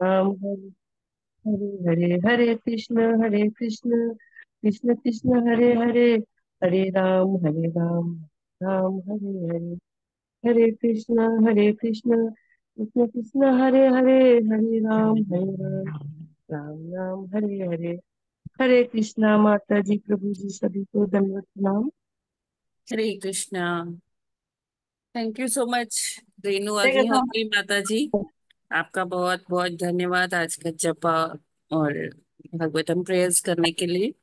राम हरे हरे हरे हरे कृष्ण कृष्ण कृष्ण हरे हरे हरे राम राम हरे हरे हरे कृष्ण कृष्ण कृष्ण हरे राम राम राम हरे हरे हरे कृष्णा। माता जी, प्रभु जी, सभी को दंडवत प्रणाम। Hare Krishna. Thank you so much Renu Hare Krishna. Agnihotri माता जी। आपका बहुत बहुत धन्यवाद आज का जपा और भगवतम प्रेयर्स करने के लिए।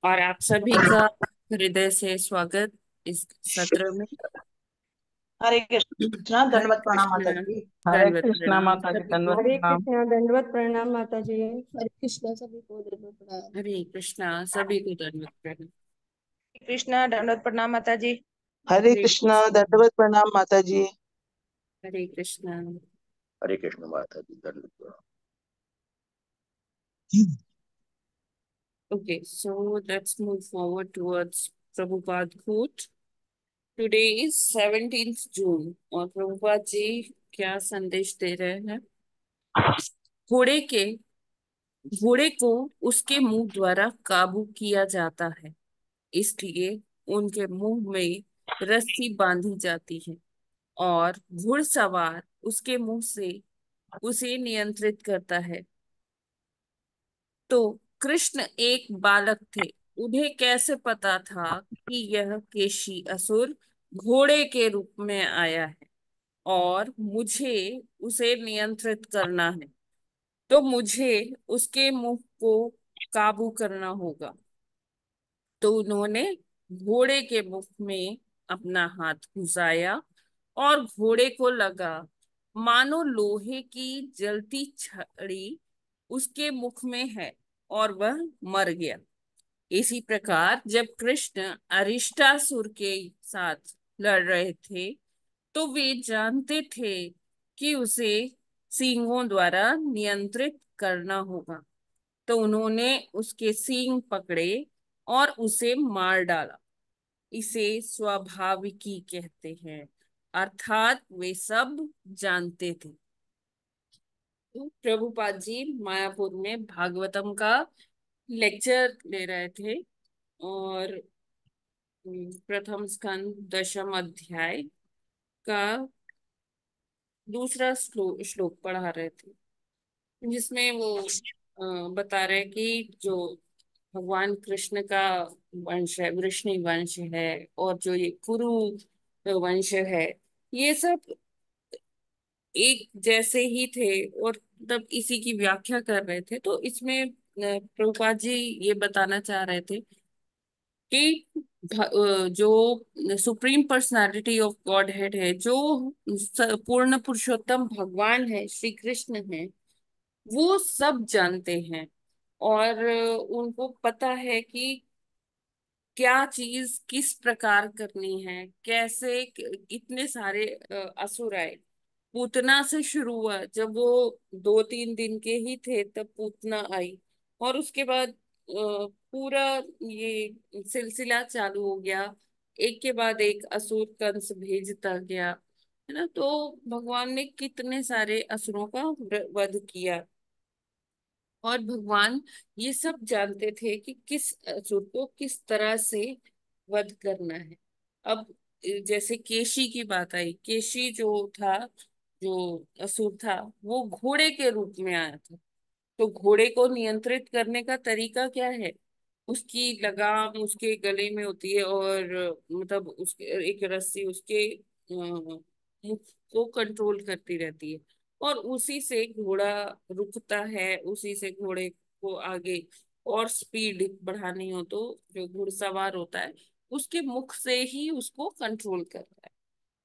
और आप सभी का हृदय से स्वागत इस सत्र में। हरे कृष्णा, हरे दंडवत प्रणाम माता कृष्णा। जी। हरे दंडवत कृष्णा प्रणाम माता जी, सभी को। दंडवत हरे प्रणाम। कृष्णा, दंडवत प्रणाम माता जी। हरे कृष्णा, सभी को दंडवत प्रणाम। हरे कृष्णा सभी को दंडवत प्रणाम। कृष्णा दंडवत प्रणाम माता जी। हरे हरे कृष्णा, कृष्णा। दंडवत प्रणाम माता जी। हरे कृष्णा। हरे कृष्ण माता जी दंड। Okay, so let's move forward towards Prabhupada quote. Today is 17th June और प्रभुपाद जी क्या संदेश दे रहे हैं? घोड़े के घोड़े को उसके मुंह द्वारा काबू किया जाता है, इसलिए उनके मुंह में रस्सी बांधी जाती है और घुड़सवार उसके मुंह से उसे नियंत्रित करता है। तो कृष्ण एक बालक थे, उन्हें कैसे पता था कि यह केशी असुर घोड़े के रूप में आया है और मुझे उसे नियंत्रित करना है? तो मुझे उसके मुंह को काबू करना होगा। तो उन्होंने घोड़े के मुख में अपना हाथ घुसाया और घोड़े को लगा मानो लोहे की जलती छड़ी उसके मुख में है और वह मर गया। इसी प्रकार जब कृष्ण अरिष्टासुर के साथ लड़ रहे थे तो वे जानते थे कि उसे सींगों द्वारा नियंत्रित करना होगा। तो उन्होंने उसके सींग पकड़े और उसे मार डाला। इसे स्वाभाविकी कहते हैं, अर्थात वे सब जानते थे। तो प्रभुपाद जी मायापुर में भागवतम का लेक्चर ले रहे थे और प्रथम स्कंद दशम अध्याय का दूसरा श्लोक पढ़ा रहे थे, जिसमें वो बता रहे कि जो भगवान कृष्ण का वंश है, वृष्णि वंश है, और जो ये कुरु वंश है, ये सब एक जैसे ही थे। और तब इसी की व्याख्या कर रहे थे। तो इसमें प्रभुपाद जी ये बताना चाह रहे थे कि जो supreme personality of God head है, जो पूर्ण पुरुषोत्तम भगवान है, श्री कृष्ण है, वो सब जानते हैं। और उनको पता है कि क्या चीज किस प्रकार करनी है, कैसे इतने सारे असुर आए। पूतना से शुरू हुआ, जब वो 2-3 दिन के ही थे तब पूतना आई। और उसके बाद पूरा ये सिलसिला चालू हो गया, एक के बाद एक असुर कंस भेजता गया, है ना। तो भगवान ने कितने सारे असुरों का वध किया। और भगवान ये सब जानते थे कि किस असुर को किस तरह से वध करना है। अब जैसे केशी की बात आई, केशी जो था, जो असुर था, वो घोड़े के रूप में आया था। तो घोड़े को नियंत्रित करने का तरीका क्या है? उसकी लगाम उसके गले में होती है और मतलब उसके एक रस्सी उसके मुख को कंट्रोल करती रहती है। और उसी से घोड़ा रुकता है, उसी से घोड़े को आगे और स्पीड बढ़ानी हो तो जो घुड़सवार होता है उसके मुख से ही उसको कंट्रोल करता है।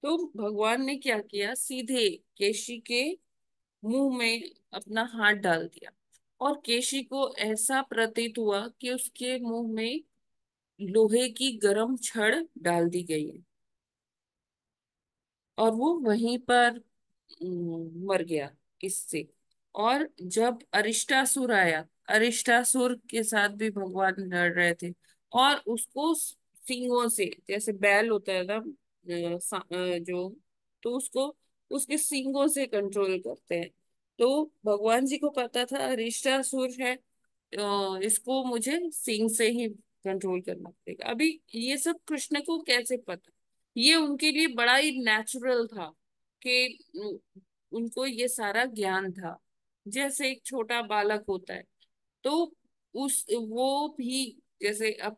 तो भगवान ने क्या किया, सीधे केशी के मुंह में अपना हाथ डाल दिया। और केशी को ऐसा प्रतीत हुआ कि उसके मुंह में लोहे की गर्म छड़ डाल दी गई है और वो वहीं पर मर गया इससे। और जब अरिष्टासुर आया, अरिष्टासुर के साथ भी भगवान लड़ रहे थे और उसको सींगों से, जैसे बैल होता है ना, जो तो उसको उसके सींगों से कंट्रोल करते हैं। तो भगवान जी को पता था अरिष्टासुर है, इसको मुझे सिंह से ही कंट्रोल करना पड़ेगा। अभी ये सब कृष्ण को कैसे पता? ये उनके लिए बड़ा ही नेचुरल था कि उनको ये सारा ज्ञान था। जैसे एक छोटा बालक होता है, तो उस वो भी जैसे अब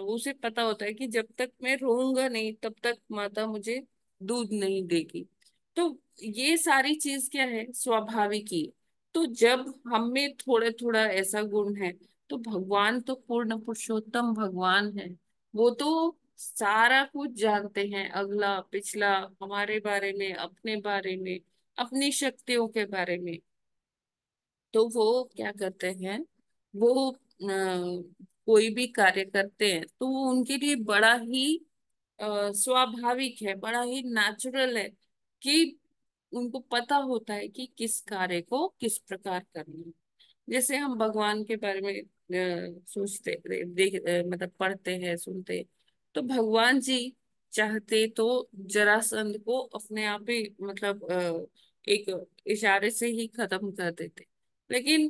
उसे पता होता है कि जब तक मैं रोऊंगा नहीं तब तक माता मुझे दूध नहीं देगी। तो ये सारी चीज क्या है, स्वाभाविक ही है। तो जब हम में थोड़ा थोड़ा ऐसा गुण है, तो भगवान तो पूर्ण पुरुषोत्तम भगवान है। वो तो सारा कुछ जानते हैं, अगला पिछला, हमारे बारे में, अपने बारे में, अपनी शक्तियों के बारे में। तो वो क्या करते हैं, वो कोई भी कार्य करते हैं तो वो उनके लिए बड़ा ही स्वाभाविक है, बड़ा ही नेचुरल है कि उनको पता होता है कि किस कार्य को किस प्रकार करना है। जैसे हम भगवान के बारे में सोचते, मतलब पढ़ते हैं, सुनते हैं, तो भगवान जी चाहते तो जरासंध को अपने आप ही मतलब एक इशारे से ही खत्म कर देते। लेकिन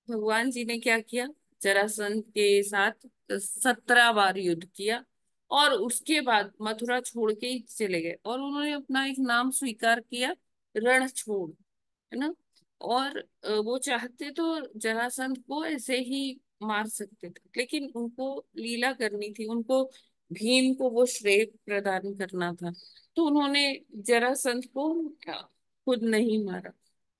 भगवान जी ने क्या किया, जरासंध के साथ 17 बार युद्ध किया, और उसके बाद मथुरा छोड़ के ही चले गए, और उन्होंने अपना एक नाम स्वीकार किया, रणछोड़, है ना। और वो चाहते तो जरासंध को ऐसे ही मार सकते थे, लेकिन उनको लीला करनी थी, उनको भीम को वो श्रेय प्रदान करना था। तो उन्होंने जरासंध को खुद नहीं मारा।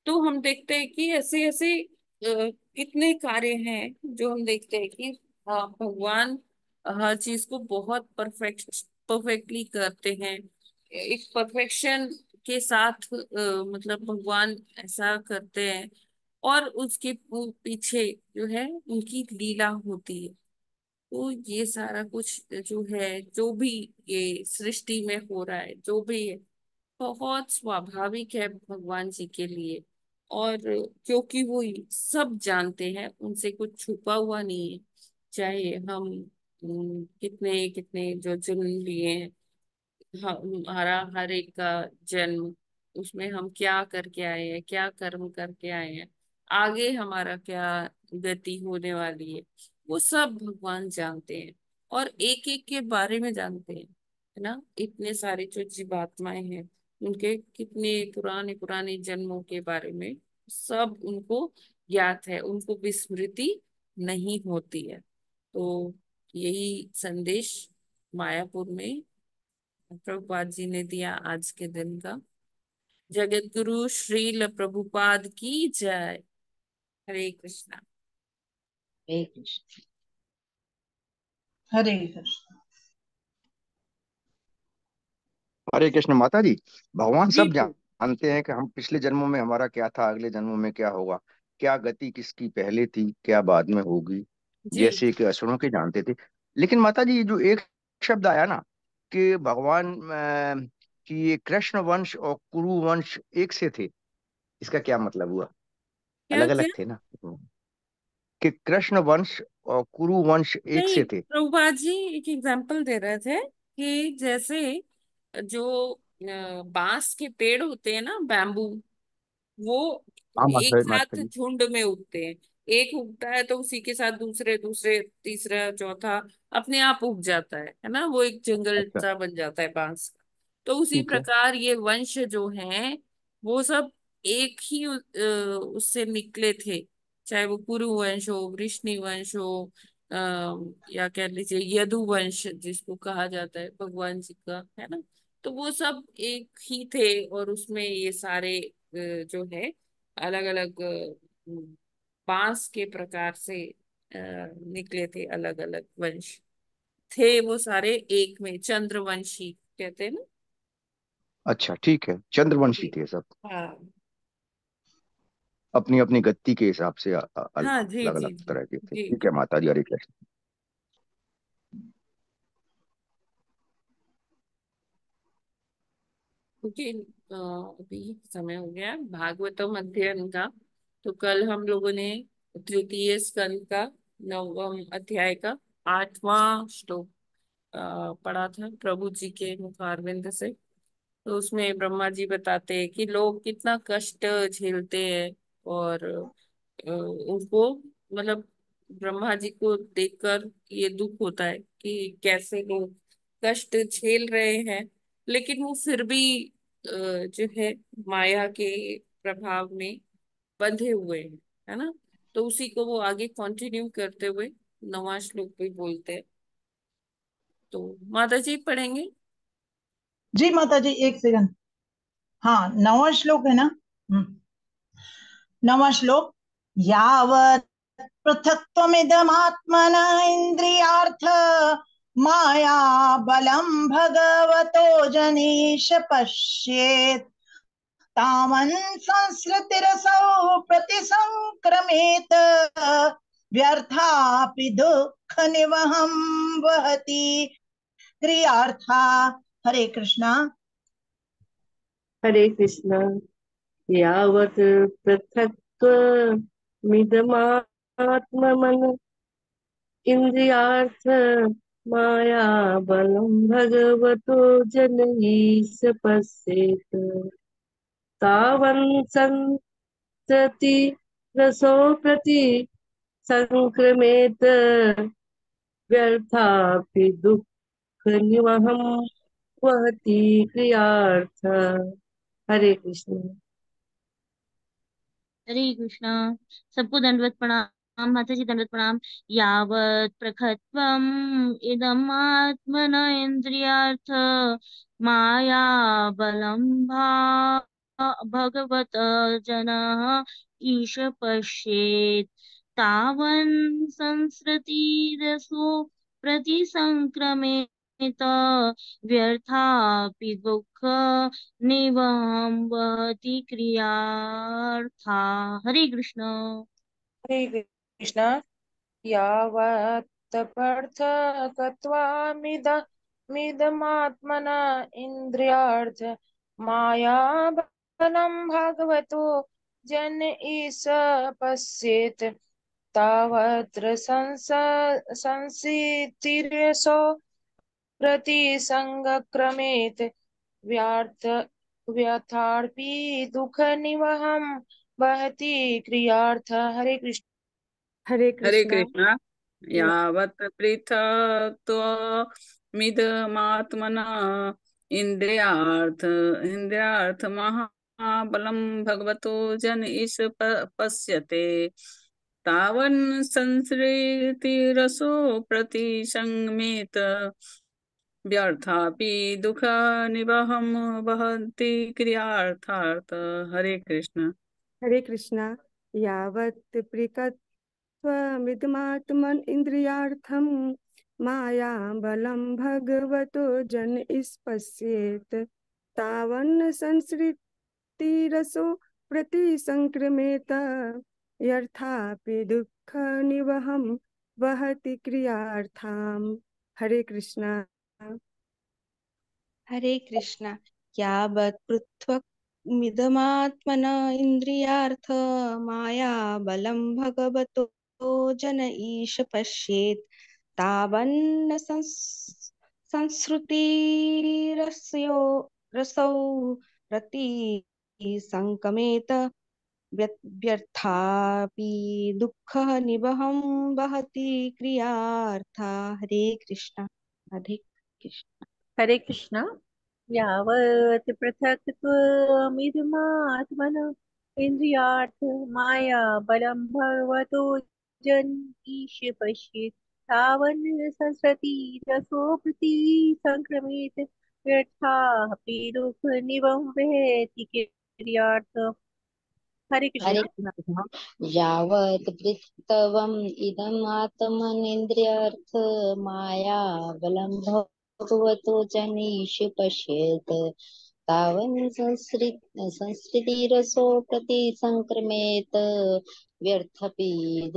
तो हम देखते हैं कि ऐसे ऐसे कितने कार्य हैं जो हम देखते हैं कि हाँ, भगवान हर चीज को बहुत परफेक्टली करते हैं। एक परफेक्शन के साथ मतलब भगवान ऐसा करते हैं, और उसके पीछे जो है उनकी लीला होती है। तो ये सारा कुछ जो है, जो भी ये सृष्टि में हो रहा है, जो भी है, बहुत स्वाभाविक है भगवान जी के लिए। और क्योंकि वो सब जानते हैं, उनसे कुछ छुपा हुआ नहीं है। चाहे हम कितने कितने जो जन्म लिए हैं, हमारा हर एक का जन्म, उसमें हम क्या करके आए हैं, क्या कर्म करके आए हैं, आगे हमारा क्या गति होने वाली है, वो सब भगवान जानते हैं, और एक एक के बारे में जानते हैं, है ना। इतने सारे जो जीवात्माएं हैं, उनके कितने पुराने पुराने जन्मों के बारे में सब उनको ज्ञात है, उनको विस्मृति नहीं होती है। तो यही संदेश मायापुर में प्रभुपाद जी ने दिया आज के दिन का। जगत गुरु श्रील प्रभुपाद की जय। हरे कृष्णा। हरे कृष्ण। हरे कृष्ण। हरे कृष्ण माता जी। भगवान जी सब जी। जानते हैं कि हम पिछले जन्मों में हमारा क्या था, अगले जन्मों में क्या होगा, क्या गति किसकी पहले थी, क्या बाद में होगी, जी जैसे कि असुरों के जानते थे। लेकिन माता जी, ये जो एक शब्द आया ना कि भगवान कि ये कृष्ण वंश और कुरु वंश एक से थे, इसका क्या मतलब हुआ? क्या अलग क्या? अलग थे ना, कि कृष्ण वंश और कुरु वंश एक नहीं, से थे। प्रभुपाद जी एक एग्जाम्पल दे रहे थे कि जैसे जो बांस के पेड़ होते हैं ना, बैम्बू, वो हाँ एक माता साथ जी। झुंड में उगते हैं। एक उगता है तो उसी के साथ दूसरे, दूसरे, तीसरा, चौथा अपने आप उग जाता है ना। वो एक जंगल अच्छा। सा बन जाता है बांस का। तो उसी ठीक है। प्रकार ये वंश जो हैं, वो सब एक ही उससे निकले थे। चाहे वो कुरु वंश हो, वृष्णि वंश हो, या कह लीजिए यदु वंश जिसको कहा जाता है भगवान जी का, है ना। तो वो सब एक ही थे, और उसमें ये सारे जो है अलग अलग बांस के प्रकार से निकले थे, अलग अलग वंश थे वो सारे एक में, चंद्रवंशी कहते हैं ना। अच्छा ठीक है, चंद्रवंशी जी। थे सब, हाँ अपनी अपनी गति के हिसाब से हाँ। जी अलग जी अलग जी तरह के थे। जी ठीक जी। है माता जी, हरे कृष्ण। क्योंकि अभी समय हो गया है भागवतम अध्ययन का। तो कल हम लोगों ने तृतीय स्कंद का 9वें अध्याय का 8वां श्लोक पढ़ा था प्रभु जी के मुखारविंद से। तो उसमें ब्रह्मा जी बताते हैं कि लोग कितना कष्ट झेलते हैं, और उनको मतलब ब्रह्मा जी को देखकर ये दुख होता है कि कैसे लोग कष्ट झेल रहे हैं, लेकिन वो फिर भी जो है माया के प्रभाव में बंधे हुए हैं, है ना। तो उसी को वो आगे कंटिन्यू करते हुए 9वां श्लोक भी बोलते हैं। तो माता जी पढ़ेंगे। जी माता जी, एक सेकंड। हाँ, 9वां श्लोक है ना। 9वां श्लोक। यावत् पृथक्त्वमिदमात्मन इन्द्रियार्थ माया बलं भगवतो जनीश पश्येत् तावन् संसृतिरसौ प्रतिसंक्रमेत व्यर्थापि दुःख निवहं वहति क्रियार्था। हरे कृष्णा। हरे कृष्ण। यावत् पृथक्त्वमिदमात्मन् इन्द्रियार्थ माया बलं भगवतो जनैः पश्येत् तावन् संसति रसो प्रति संक्रमेत व्यर्थापि दुःख निवहं वहति क्रियार्थ। हरे कृष्ण। हरे कृष्णा। सबको दंडवत प्रणाम। माता जी दंडवत प्रणाम। यावत् प्रखत्वम् इदम् आत्मन इन्द्रियार्थ माया बलं भगवत जनः ईश पश्येत् तावन् संसृतिरसो प्रतिसंक्रमेत व्यर्थापि दुःख निवहं वहति क्रियार्था। हरे कृष्ण। हरे कृष्ण। यावत् पार्थक्त्वामिदमात्मना इन्द्रियार्थ मायाबलं भगवतो जन ईश पश्येत् तावत्र संसितिरसो प्रतिसंक्रमेत व्यर्थ व्यथार्पी दुख निवहम वहति क्रियार्थ। हरे कृष्ण। हरे हरे कृष्णा। कृष्णा। या- यावत् पृथक्त्वमिदमात्मना इन्द्रियार्थ महाबलं भगवतो जन ईश पश्यते तावन् संसृतिरसो प्रतिसंमेत व्यर्थापि दुःख निवहं वहन्ति क्रियार्थार्थ। हरे कृष्ण। हरे कृष्णा। यावत् प्रियत्वमिदमात्मन् इन्द्रियार्थं माया बलं भगवतो जन स्पश्येत् तावन् संसृतिरसो प्रतिसंक्रमेत यर्थापि दुःख निवहं वहति क्रियार्थाम्। हरे कृष्णा। हरे कृष्णा। यावत् पृथक्मिदमात्मन इन्द्रियार्थ माया बलं भगवतो जन ईश पश्येत् तावन्न संसृतिरस्यो रसौ रति संकमेत व्यर्थापि दुःख निवहं वहति क्रियार्था। हरे कृष्णा। हरे कृष्णा। हरे कृष्णा। यावत् पृथक्त्वमिदमात्मन इन्द्रियार्थ माया बलं भगवतो जन ईश पश्येत् तावन् संसरति रसोऽपि संक्रमेत व्यर्थापि दुःखनिवहं क्रियार्थ। हरे हरे कृष्णा। कृष्ण। यावत् पृथक्त्वम् इदम् आत्मनेन्द्रियार्थ माया बलं भगवतो जनीष पश्येत् तावन् संसृतिरसो प्रति संक्रमेत व्यर्थपि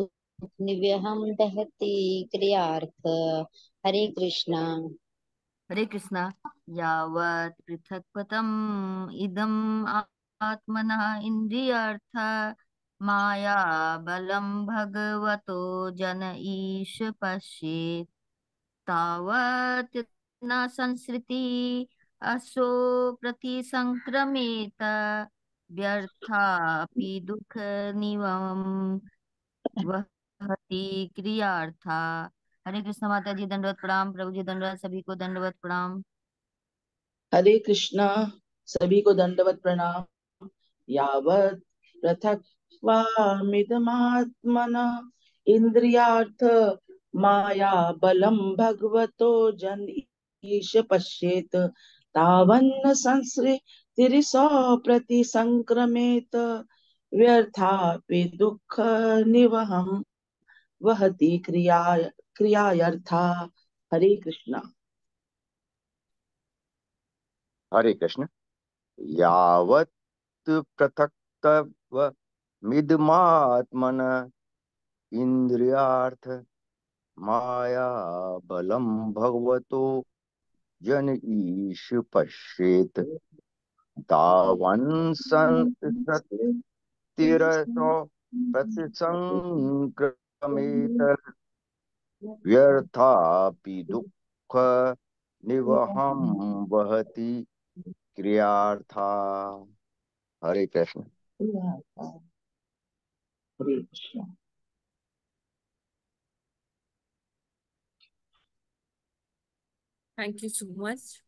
निव्यहं दहति क्रियार्थ। हरे कृष्णा। हरे कृष्णा। यावत् पृथक्त्वम् इदम् आत्मनः इन्द्रियार्थ माया बलं भगवतो जन ईश पश्येत् तावत् न संसृति असो प्रतिसंक्रमेत व्यर्थापि दुःख निवम वहति क्रियार्था। हरे कृष्ण माता जी दंडवत प्रणाम। प्रभु जी दंडवत। सभी को दंडवत प्रणाम। हरे कृष्णा। सभी को दंडवत प्रणाम। यावत् पृथक्त्वामिदमात्मनः इन्द्रियार्थ माया बलं भगवतो जन ईश पश्येत तावन्न संसृतिरिसौ प्रतिसंक्रमेत व्यर्थापि दुःख निवहं वहति क्रियायर्था। हरे कृष्णा। हरे कृष्ण। यावत् पृथक्त्वमिदमात्मन इंद्रियार्थ माया बलम भगवतो जन ईश पश्येत तावन् संसृतिरसौ प्रतिसंक्रमेत व्यर्थापि दुःख निवहं वहति क्रियार्था। Hare Krishna. Hare Krishna. Thank you so much.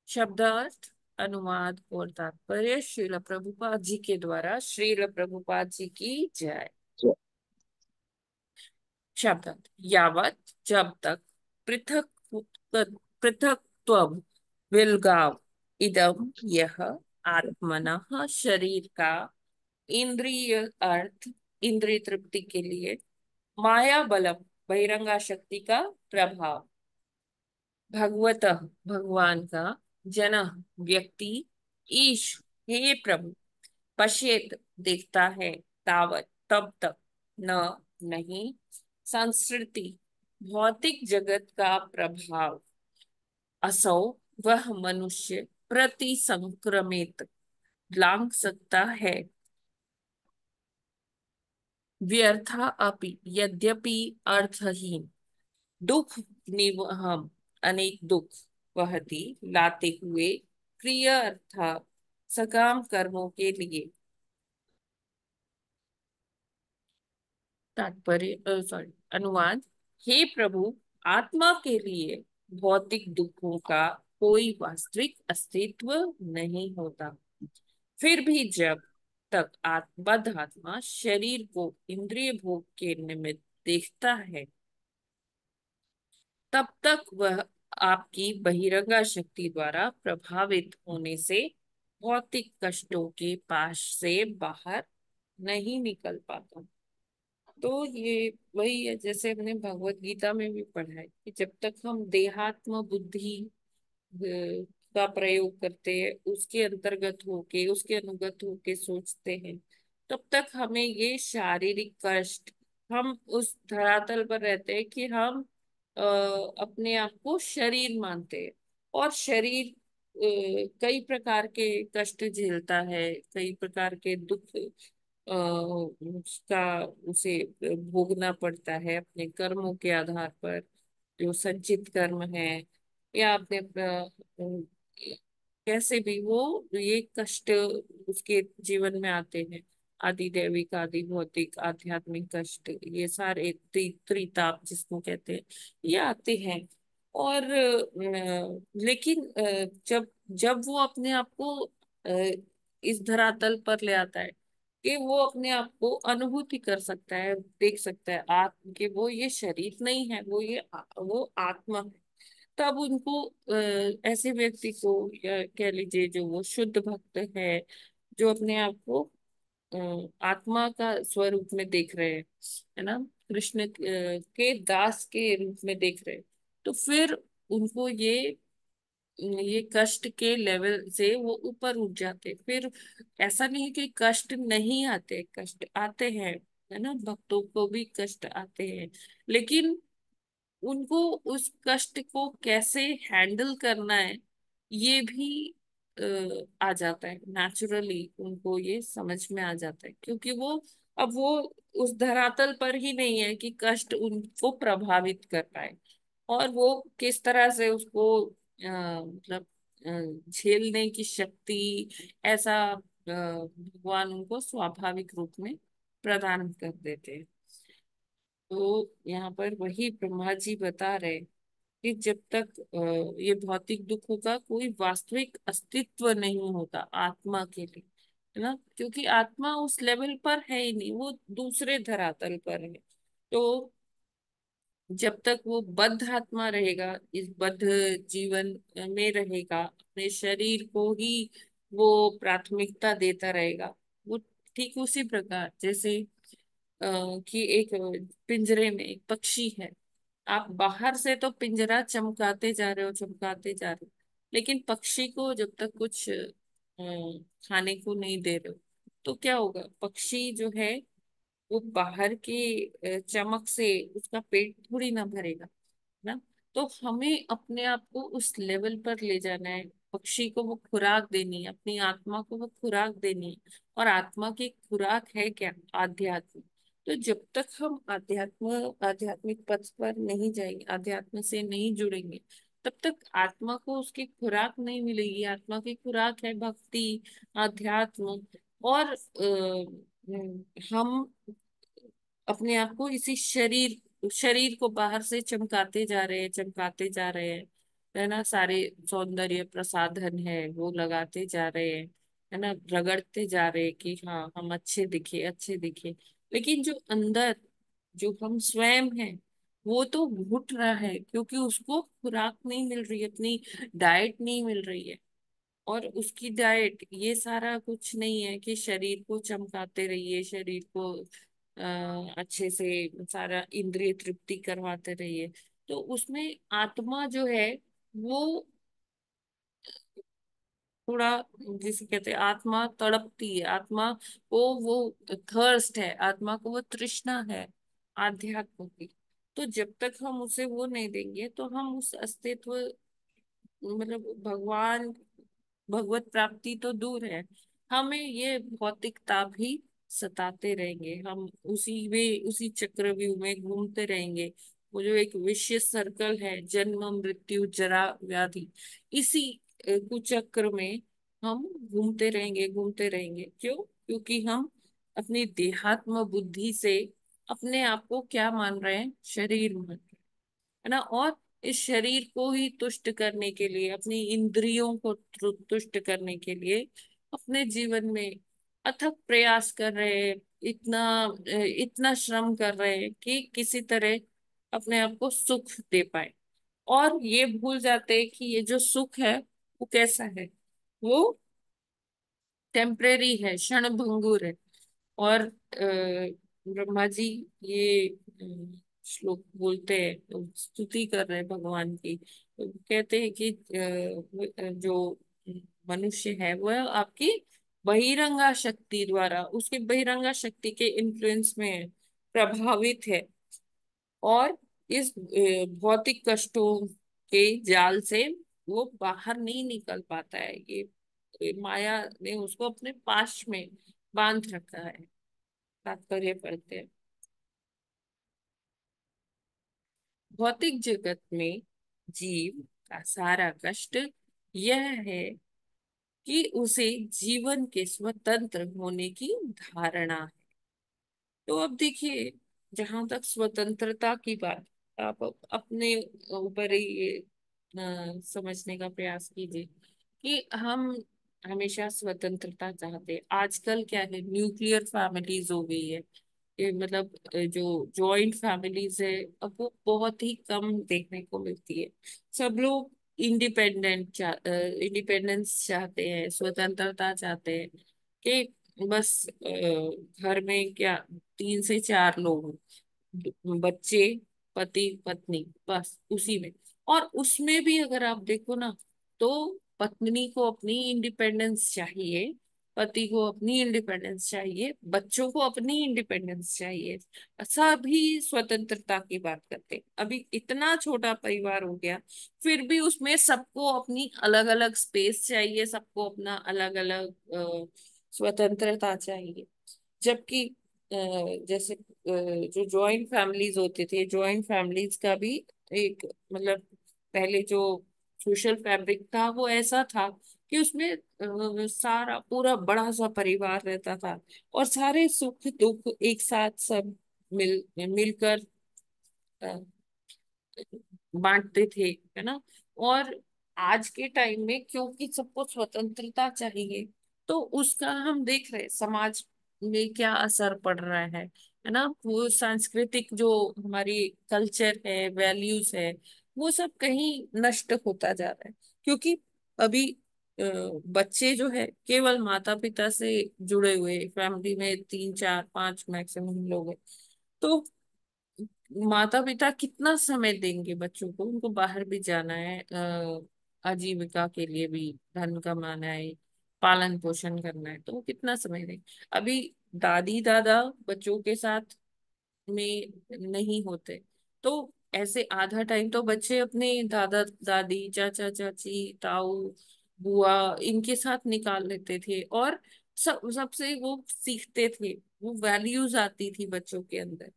शब्दार्थ, अनुवाद और तात्पर्य श्रील प्रभुपाद जी के द्वारा। श्रील प्रभुपाद जी की जय। शब्दार्थ, यावत जब तक, पृथक पृथक्त्व विलगाव, इदम यह, आत्मनः शरीर का, इंद्रिय अर्थ इंद्रिय तृप्ति के लिए, माया बलम बहिरंगा शक्ति का प्रभाव, भगवतः भगवान का, जन व्यक्ति, ईश हे प्रभु, पश्येत देखता है, तावत तब तक, न नहीं, संस्कृति भौतिक जगत का प्रभाव, असौ वह मनुष्य प्रति संक्रमित लांग सकता है, व्यर्था अपि यद्यपि अर्थहीन, दुख निवहम अनेक दुख, वहती लाते हुए, क्रिया अर्थात सकाम कर्मों के लिए। तात्पर्य सॉरी अनुवाद, हे प्रभु, आत्मा के लिए भौतिक दुखों का कोई वास्तविक अस्तित्व नहीं होता। फिर भी जब तक बद्ध आत्मा शरीर को इंद्रिय भोग के निमित्त देखता है, तब तक वह आपकी बहिरंगा शक्ति द्वारा प्रभावित होने से भौतिक कष्टों के पाश से बाहर नहीं निकल पाता। तो ये वही है जैसे हमने भगवत गीता में भी पढ़ा है कि जब तक हम देहात्म बुद्धि का प्रयोग करते हैं, उसके अंतर्गत होके, उसके अनुगत होके सोचते हैं, तब तक हमें ये शारीरिक कष्ट, हम उस धरातल पर रहते हैं कि हम अपने आप को शरीर मानते हैं, और शरीर कई प्रकार के कष्ट झेलता है, कई प्रकार के दुख उसका उसे भोगना पड़ता है अपने कर्मों के आधार पर, जो संचित कर्म है, या अपने कैसे भी वो ये कष्ट उसके जीवन में आते हैं। आदि दैविक, आदि भौतिक, आध्यात्मिक कष्ट, ये सारे त्रिताप जिसको कहते हैं, ये आते हैं। और लेकिन जब जब वो अपने आप को इस धरातल पर ले आता है कि वो अपने आप को अनुभूति कर सकता है, देख सकता है आत्म के वो ये शरीर नहीं है, वो आत्मा है, तब उनको ऐसे व्यक्ति को, या कह लीजिए जो वो शुद्ध भक्त है, जो अपने आप को आत्मा का स्वरूप में देख रहे हैं, है ना, कृष्ण के दास के रूप में देख रहे हैं, तो फिर उनको ये कष्ट के लेवल से वो ऊपर उठ जाते। फिर ऐसा नहीं है कि कष्ट नहीं आते, कष्ट आते हैं, है ना, भक्तों को भी कष्ट आते हैं, लेकिन उनको उस कष्ट को कैसे हैंडल करना है ये भी आ जाता है नेचुरली, उनको ये समझ में आ जाता है, क्योंकि वो उस धरातल पर ही नहीं है कि कष्ट उनको प्रभावित कर पाए, और वो किस तरह से उसको मतलब झेलने की शक्ति, ऐसा भगवान उनको स्वाभाविक रूप में प्रदान कर देते हैं। तो यहाँ पर वही ब्रह्मा जी बता रहे कि जब तक ये भौतिक दुखों का कोई वास्तविक अस्तित्व नहीं होता आत्मा के लिए, है ना, क्योंकि आत्मा उस लेवल पर है ही नहीं, वो दूसरे धरातल पर है। तो जब तक वो बद्ध आत्मा रहेगा, इस बद्ध जीवन में रहेगा, अपने शरीर को ही वो प्राथमिकता देता रहेगा। वो ठीक उसी प्रकार जैसे कि एक पिंजरे में एक पक्षी है। आप बाहर से तो पिंजरा चमकाते जा रहे हो, चमकाते जा रहे हो, लेकिन पक्षी को जब तक कुछ खाने को नहीं दे रहे हो, तो क्या होगा? पक्षी जो है वो बाहर की चमक से उसका पेट थोड़ी ना भरेगा ना। तो हमें अपने आप को उस लेवल पर ले जाना है, पक्षी को वो खुराक देनी है, अपनी आत्मा को वो खुराक देनी है। और आत्मा की खुराक है क्या? आध्यात्म। तो जब तक हम आध्यात्मिक पथ पर नहीं जाएंगे, अध्यात्म से नहीं जुड़ेंगे, तब तक आत्मा को उसकी खुराक नहीं मिलेगी। आत्मा की खुराक है भक्ति, अध्यात्म। और हम अपने आप को इसी शरीर को बाहर से चमकाते जा रहे हैं, चमकाते जा रहे हैं, है ना। सारे सौंदर्य प्रसाधन है वो लगाते जा रहे हैं, है ना, रगड़ते जा रहे हैं कि हाँ हम अच्छे दिखे, अच्छे दिखे। लेकिन जो अंदर, जो हम स्वयं हैं, वो तो घुट रहा है, क्योंकि उसको खुराक नहीं मिल रही है, अपनी डाइट नहीं मिल रही है। और उसकी डाइट ये सारा कुछ नहीं है कि शरीर को चमकाते रहिए, शरीर को अच्छे से सारा इंद्रिय तृप्ति करवाते रहिए। तो उसमें आत्मा जो है वो थोड़ा, जिसे कहते हैं आत्मा तड़पती है, आत्मा को वो थर्स्ट है, आत्मा को वो तृष्णा है आध्यात्म की। तो जब तक हम उसे वो नहीं देंगे तो हम उस अस्तित्व, मतलब भगवान, भगवत प्राप्ति तो दूर है, हमें ये भौतिकता भी सताते रहेंगे। हम उसी चक्रव्यूह में घूमते रहेंगे। वो जो एक विषय सर्कल है, जन्म मृत्यु जरा व्याधि, इसी कुचक्र में हम घूमते रहेंगे, घूमते रहेंगे। क्यों? क्योंकि हम अपनी देहात्म बुद्धि से अपने आप को क्या मान रहे हैं? शरीर मान रहे हैं, है ना। और इस शरीर को ही तुष्ट करने के लिए, अपनी इंद्रियों को तुष्ट करने के लिए अपने जीवन में अथक प्रयास कर रहे हैं, इतना इतना श्रम कर रहे हैं कि किसी तरह अपने आप को सुख दे पाए। और ये भूल जाते हैं कि ये जो सुख है वो कैसा है? वो टेम्परेरी है, क्षण भंगुर है। और ब्रह्मा जी ये श्लोक बोलते हैं, तो स्तुति कर रहे हैं भगवान की। तो कहते हैं कि जो मनुष्य है वह आपकी बहिरंगा शक्ति द्वारा, उसके बहिरंगा शक्ति के इन्फ्लुएंस में प्रभावित है। और इस भौतिक कष्टों के जाल से वो बाहर नहीं निकल पाता है। ये माया ने उसको अपने पाश में बांध रखा है। तात्पर्य पढ़ते हैं। भौतिक जगत में जीव का सारा कष्ट यह है कि उसे जीवन के स्वतंत्र होने की धारणा है। तो अब देखिए, जहां तक स्वतंत्रता की बात, आप अपने ऊपर ही ये समझने का प्रयास कीजिए कि हम हमेशा स्वतंत्रता चाहते हैं। आजकल क्या है, न्यूक्लियर फैमिलीज हो गई है। ये मतलब जो जॉइंट फैमिलीज है, अब वो बहुत ही कम देखने को मिलती है। सब लोग इंडिपेंडेंस चाहते हैं, स्वतंत्रता चाहते हैं कि बस घर में क्या 3 से 4 लोग हों, बच्चे, पति पत्नी, बस उसी में। और उसमें भी अगर आप देखो ना, तो पत्नी को अपनी इंडिपेंडेंस चाहिए, पति को अपनी इंडिपेंडेंस चाहिए, बच्चों को अपनी इंडिपेंडेंस चाहिए। सभी स्वतंत्रता की बात करते हैं। अभी इतना छोटा परिवार हो गया, फिर भी उसमें सबको अपनी अलग अलग स्पेस चाहिए, सबको अपना अलग अलग स्वतंत्रता चाहिए। जबकि जैसे जो जॉइंट फैमिलीज होते थे, जॉइंट फैमिलीज का भी एक मतलब, पहले जो सोशल फैब्रिक था वो ऐसा था कि उसमें सारा पूरा बड़ा सा परिवार रहता था और सारे सुख दुख एक साथ सब मिलकर बांटते थे, है ना। और आज के टाइम में क्योंकि सबको स्वतंत्रता चाहिए, तो उसका हम देख रहे हैं समाज में क्या असर पड़ रहा है ना। वो सांस्कृतिक जो हमारी कल्चर है, वैल्यूज है, वो सब कहीं नष्ट होता जा रहा है। क्योंकि अभी बच्चे जो है केवल माता पिता से जुड़े हुए, फैमिली में 3 4 5 मैक्सिमम लोग हैं, तो माता पिता कितना समय देंगे बच्चों को। उनको बाहर भी जाना है, आजीविका के लिए भी धन कमाना है, पालन पोषण करना है, तो वो कितना समय देंगे। अभी दादी दादा बच्चों के साथ में नहीं होते, तो ऐसे आधा टाइम तो बच्चे अपने दादा दादी, चाचा चाची, ताऊ बुआ इनके साथ निकाल लेते थे, और सबसे वो सीखते थे, वो वैल्यूज आती थी बच्चों के अंदर।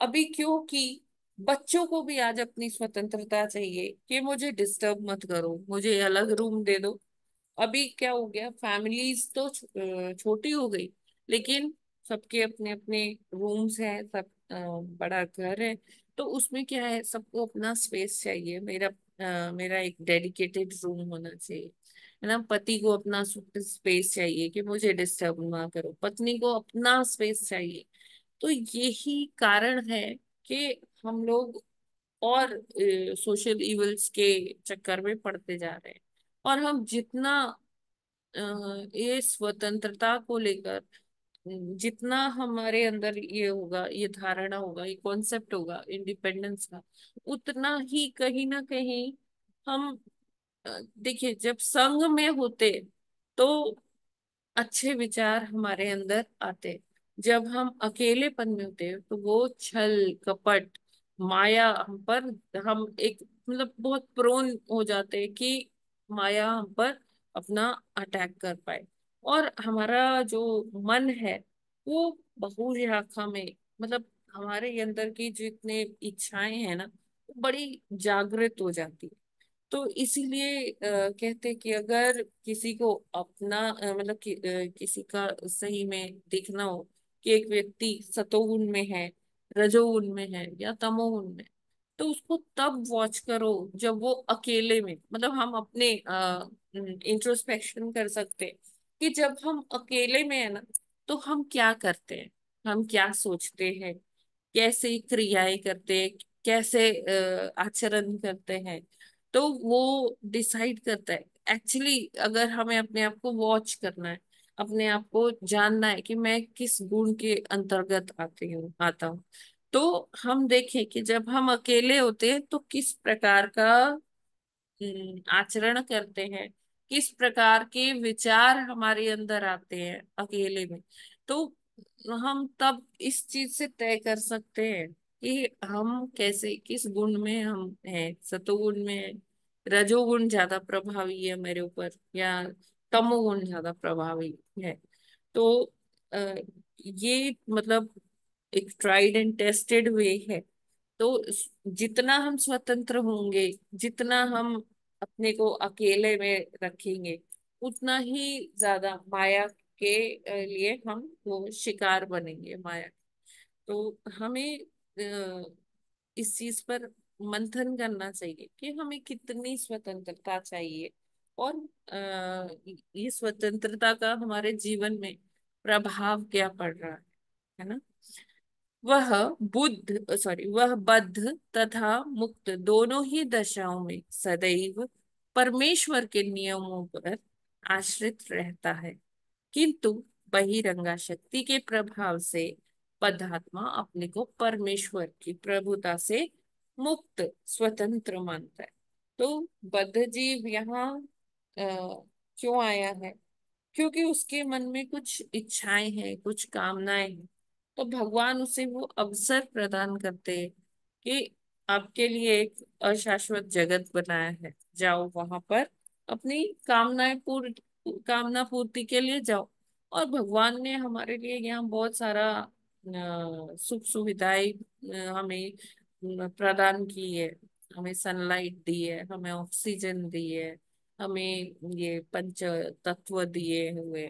अभी क्योंकि बच्चों को भी आज अपनी स्वतंत्रता चाहिए कि मुझे डिस्टर्ब मत करो, मुझे अलग रूम दे दो। अभी क्या हो गया, फैमिलीज तो छोटी हो गई, लेकिन सबके अपने अपने रूम्स हैं, सब बड़ा घर है, तो उसमें क्या है, सबको अपना स्पेस चाहिए। मेरा एक डेडिकेटेड रूम होना चाहिए, है ना। पति को अपना स्पेस चाहिए कि मुझे डिस्टर्ब ना करो, पत्नी को अपना स्पेस चाहिए। तो यही कारण है कि हम लोग और सोशल इवल्स के चक्कर में पड़ते जा रहे हैं। और हम जितना ये स्वतंत्रता को लेकर जितना हमारे अंदर ये होगा, ये धारणा होगा, ये कॉन्सेप्ट होगा इंडिपेंडेंस का, उतना ही कहीं ना कहीं हम देखिए, जब संघ में होते तो अच्छे विचार हमारे अंदर आते। जब हम अकेलेपन में होते हैं तो वो छल कपट माया हम पर, हम एक मतलब बहुत प्रोन हो जाते हैं कि माया हम पर अपना अटैक कर पाए। और हमारा जो मन है वो बहुशाखा में, मतलब हमारे अंदर की जितने इच्छाएं हैं ना, बड़ी जागृत हो जाती है। तो इसीलिए कहते हैं कि अगर किसी को अपना मतलब किसी का सही में देखना हो कि एक व्यक्ति सतोगुण में है, रजोगुण में है या तमोगुण में, तो उसको तब वॉच करो जब वो अकेले में, मतलब हम अपने इंट्रोस्पेक्शन कर सकते हैं कि जब हम अकेले में है ना, तो हम क्या करते हैं, हम क्या सोचते हैं, कैसे क्रियाएं करते हैं, कैसे आचरण करते हैं। तो वो डिसाइड करता है एक्चुअली। अगर हमें अपने आप को वॉच करना है, अपने आप को जानना है कि मैं किस गुण के अंतर्गत आता हूँ, तो हम देखें कि जब हम अकेले होते हैं तो किस प्रकार का आचरण करते हैं, किस प्रकार के विचार हमारे अंदर आते हैं अकेले में। तो हम तब इस चीज से तय कर सकते हैं कि हम कैसे, किस गुण में हम हैं, सतोगुण में है, रजोगुण ज्यादा प्रभावी है मेरे ऊपर या तमोगुण ज्यादा प्रभावी है। तो अ, ये मतलब एक ट्राइड एंड टेस्टेड वे है। तो जितना हम स्वतंत्र होंगे, जितना हम अपने को अकेले में रखेंगे, उतना ही ज्यादा माया के लिए हम वो शिकार बनेंगे माया। तो हमें इस चीज पर मंथन करना चाहिए कि हमें कितनी स्वतंत्रता चाहिए, और ये स्वतंत्रता का हमारे जीवन में प्रभाव क्या पड़ रहा है ना। वह वह बद्ध तथा मुक्त दोनों ही दशाओं में सदैव परमेश्वर के नियमों पर आश्रित रहता है, किंतु बहिरंगा शक्ति के प्रभाव से बद्धात्मा अपने को परमेश्वर की प्रभुता से मुक्त स्वतंत्र मानता है। तो बद्ध जीव यहाँ क्यों आया है? क्योंकि उसके मन में कुछ इच्छाएं हैं, कुछ कामनाएं हैं। तो भगवान उसे वो अवसर प्रदान करते हैं कि आपके लिए एक अशाश्वत जगत बनाया है, जाओ वहां पर अपनी कामना पूर्ति के लिए जाओ। और भगवान ने हमारे लिए यहाँ बहुत सारा सुख सुविधाएं हमें प्रदान की है। हमें सनलाइट दी है, हमें ऑक्सीजन दी है, हमें ये पंच तत्व दिए हुए।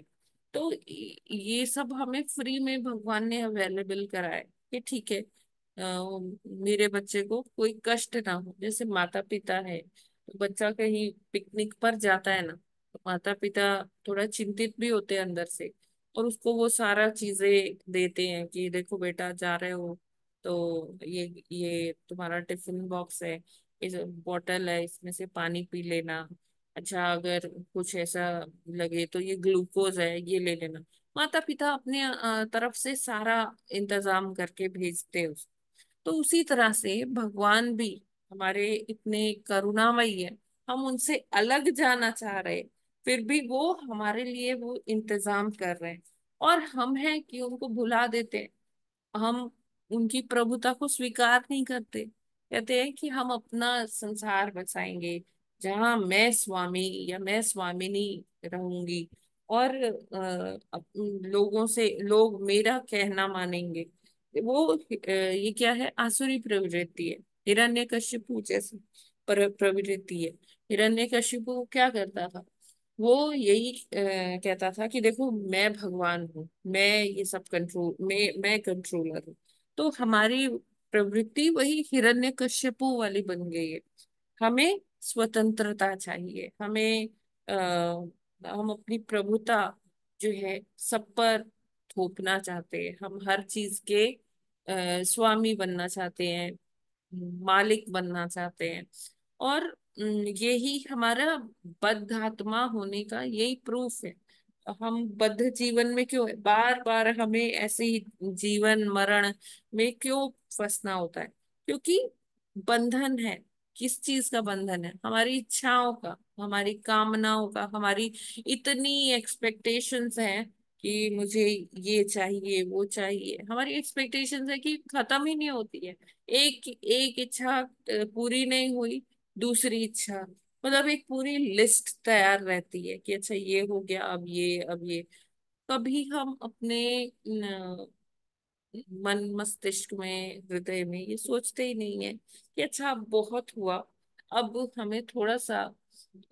तो ये सब हमें फ्री में भगवान ने अवेलेबल कराए कि ठीक है, मेरे बच्चे को कोई कष्ट ना हो। जैसे माता पिता है, तो बच्चा कहीं पिकनिक पर जाता है ना, तो माता पिता थोड़ा चिंतित भी होते हैं अंदर से, और उसको वो सारा चीजें देते हैं कि देखो बेटा जा रहे हो, तो ये तुम्हारा टिफिन बॉक्स है, इस बॉटल है, इसमें से पानी पी लेना। अच्छा, अगर कुछ ऐसा लगे तो ये ग्लूकोज है, ये ले लेना। माता पिता अपने तरफ से सारा इंतजाम करके भेजते हैं उसको। तो उसी तरह से भगवान भी हमारे इतने करुणामयी है, हम उनसे अलग जाना चाह रहे हैं, फिर भी वो हमारे लिए वो इंतजाम कर रहे हैं। और हम हैं कि उनको भुला देते हैं, हम उनकी प्रभुता को स्वीकार नहीं करते। कहते हैं कि हम अपना संसार बसाएंगे, जहां मैं स्वामी या मैं स्वामिनी रहूंगी, और लोगों से लोग मेरा कहना मानेंगे। वो ये क्या है, आसुरी प्रवृत्ति है, हिरण्यकशिपु जैसी प्रवृत्ति है। हिरण्यकशिपु क्या करता था, वो यही कहता था कि देखो मैं भगवान हूँ, मैं ये सब कंट्रोल, मैं कंट्रोलर हूँ। तो हमारी प्रवृत्ति वही हिरण्यकश्यपु वाली बन गई है। हमें स्वतंत्रता चाहिए, हमें हम अपनी प्रभुता जो है सब पर थोपना चाहते हैं, हम हर चीज के स्वामी बनना चाहते हैं, मालिक बनना चाहते हैं। और यही हमारा बद्ध आत्मा होने का यही प्रूफ है। हम बद्ध जीवन में क्यों है, बार बार हमें ऐसे ही जीवन मरण में क्यों फंसना होता है? क्योंकि बंधन है। किस चीज का बंधन है? हमारी इच्छाओं का, हमारी कामनाओं का, हमारी इतनी एक्सपेक्टेशंस हैं कि मुझे ये चाहिए वो चाहिए। हमारी एक्सपेक्टेशंस है कि खत्म ही नहीं होती है। एक एक इच्छा पूरी नहीं हुई, दूसरी इच्छा, मतलब एक पूरी लिस्ट तैयार रहती है कि अच्छा ये हो गया, अब ये, अब ये। कभी हम अपने मन मस्तिष्क में, हृदय में ये सोचते ही नहीं है कि अच्छा अब बहुत हुआ, अब हमें थोड़ा सा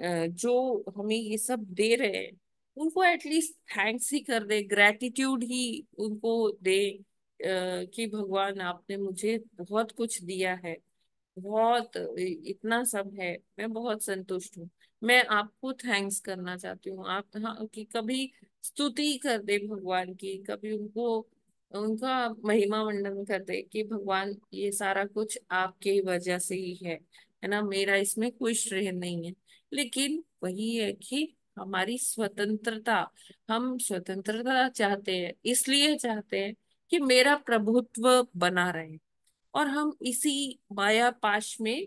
जो हमें ये सब दे रहे हैं उनको एटलीस्ट थैंक्स ही कर दे, ग्रेटिट्यूड ही उनको दे, कि भगवान आपने मुझे बहुत कुछ दिया है, बहुत इतना सब है, मैं बहुत संतुष्ट हूँ, मैं आपको थैंक्स करना चाहती हूँ। आप, हाँ, कि कभी स्तुति कर दे भगवान की, कभी उनको उनका महिमा मंडन कर दे कि भगवान ये सारा कुछ आपके वजह से ही है ना, मेरा इसमें कोई श्रेय नहीं है। लेकिन वही है कि हमारी स्वतंत्रता, हम स्वतंत्रता चाहते हैं, इसलिए चाहते हैं कि मेरा प्रभुत्व बना रहे, और हम इसी माया पाश में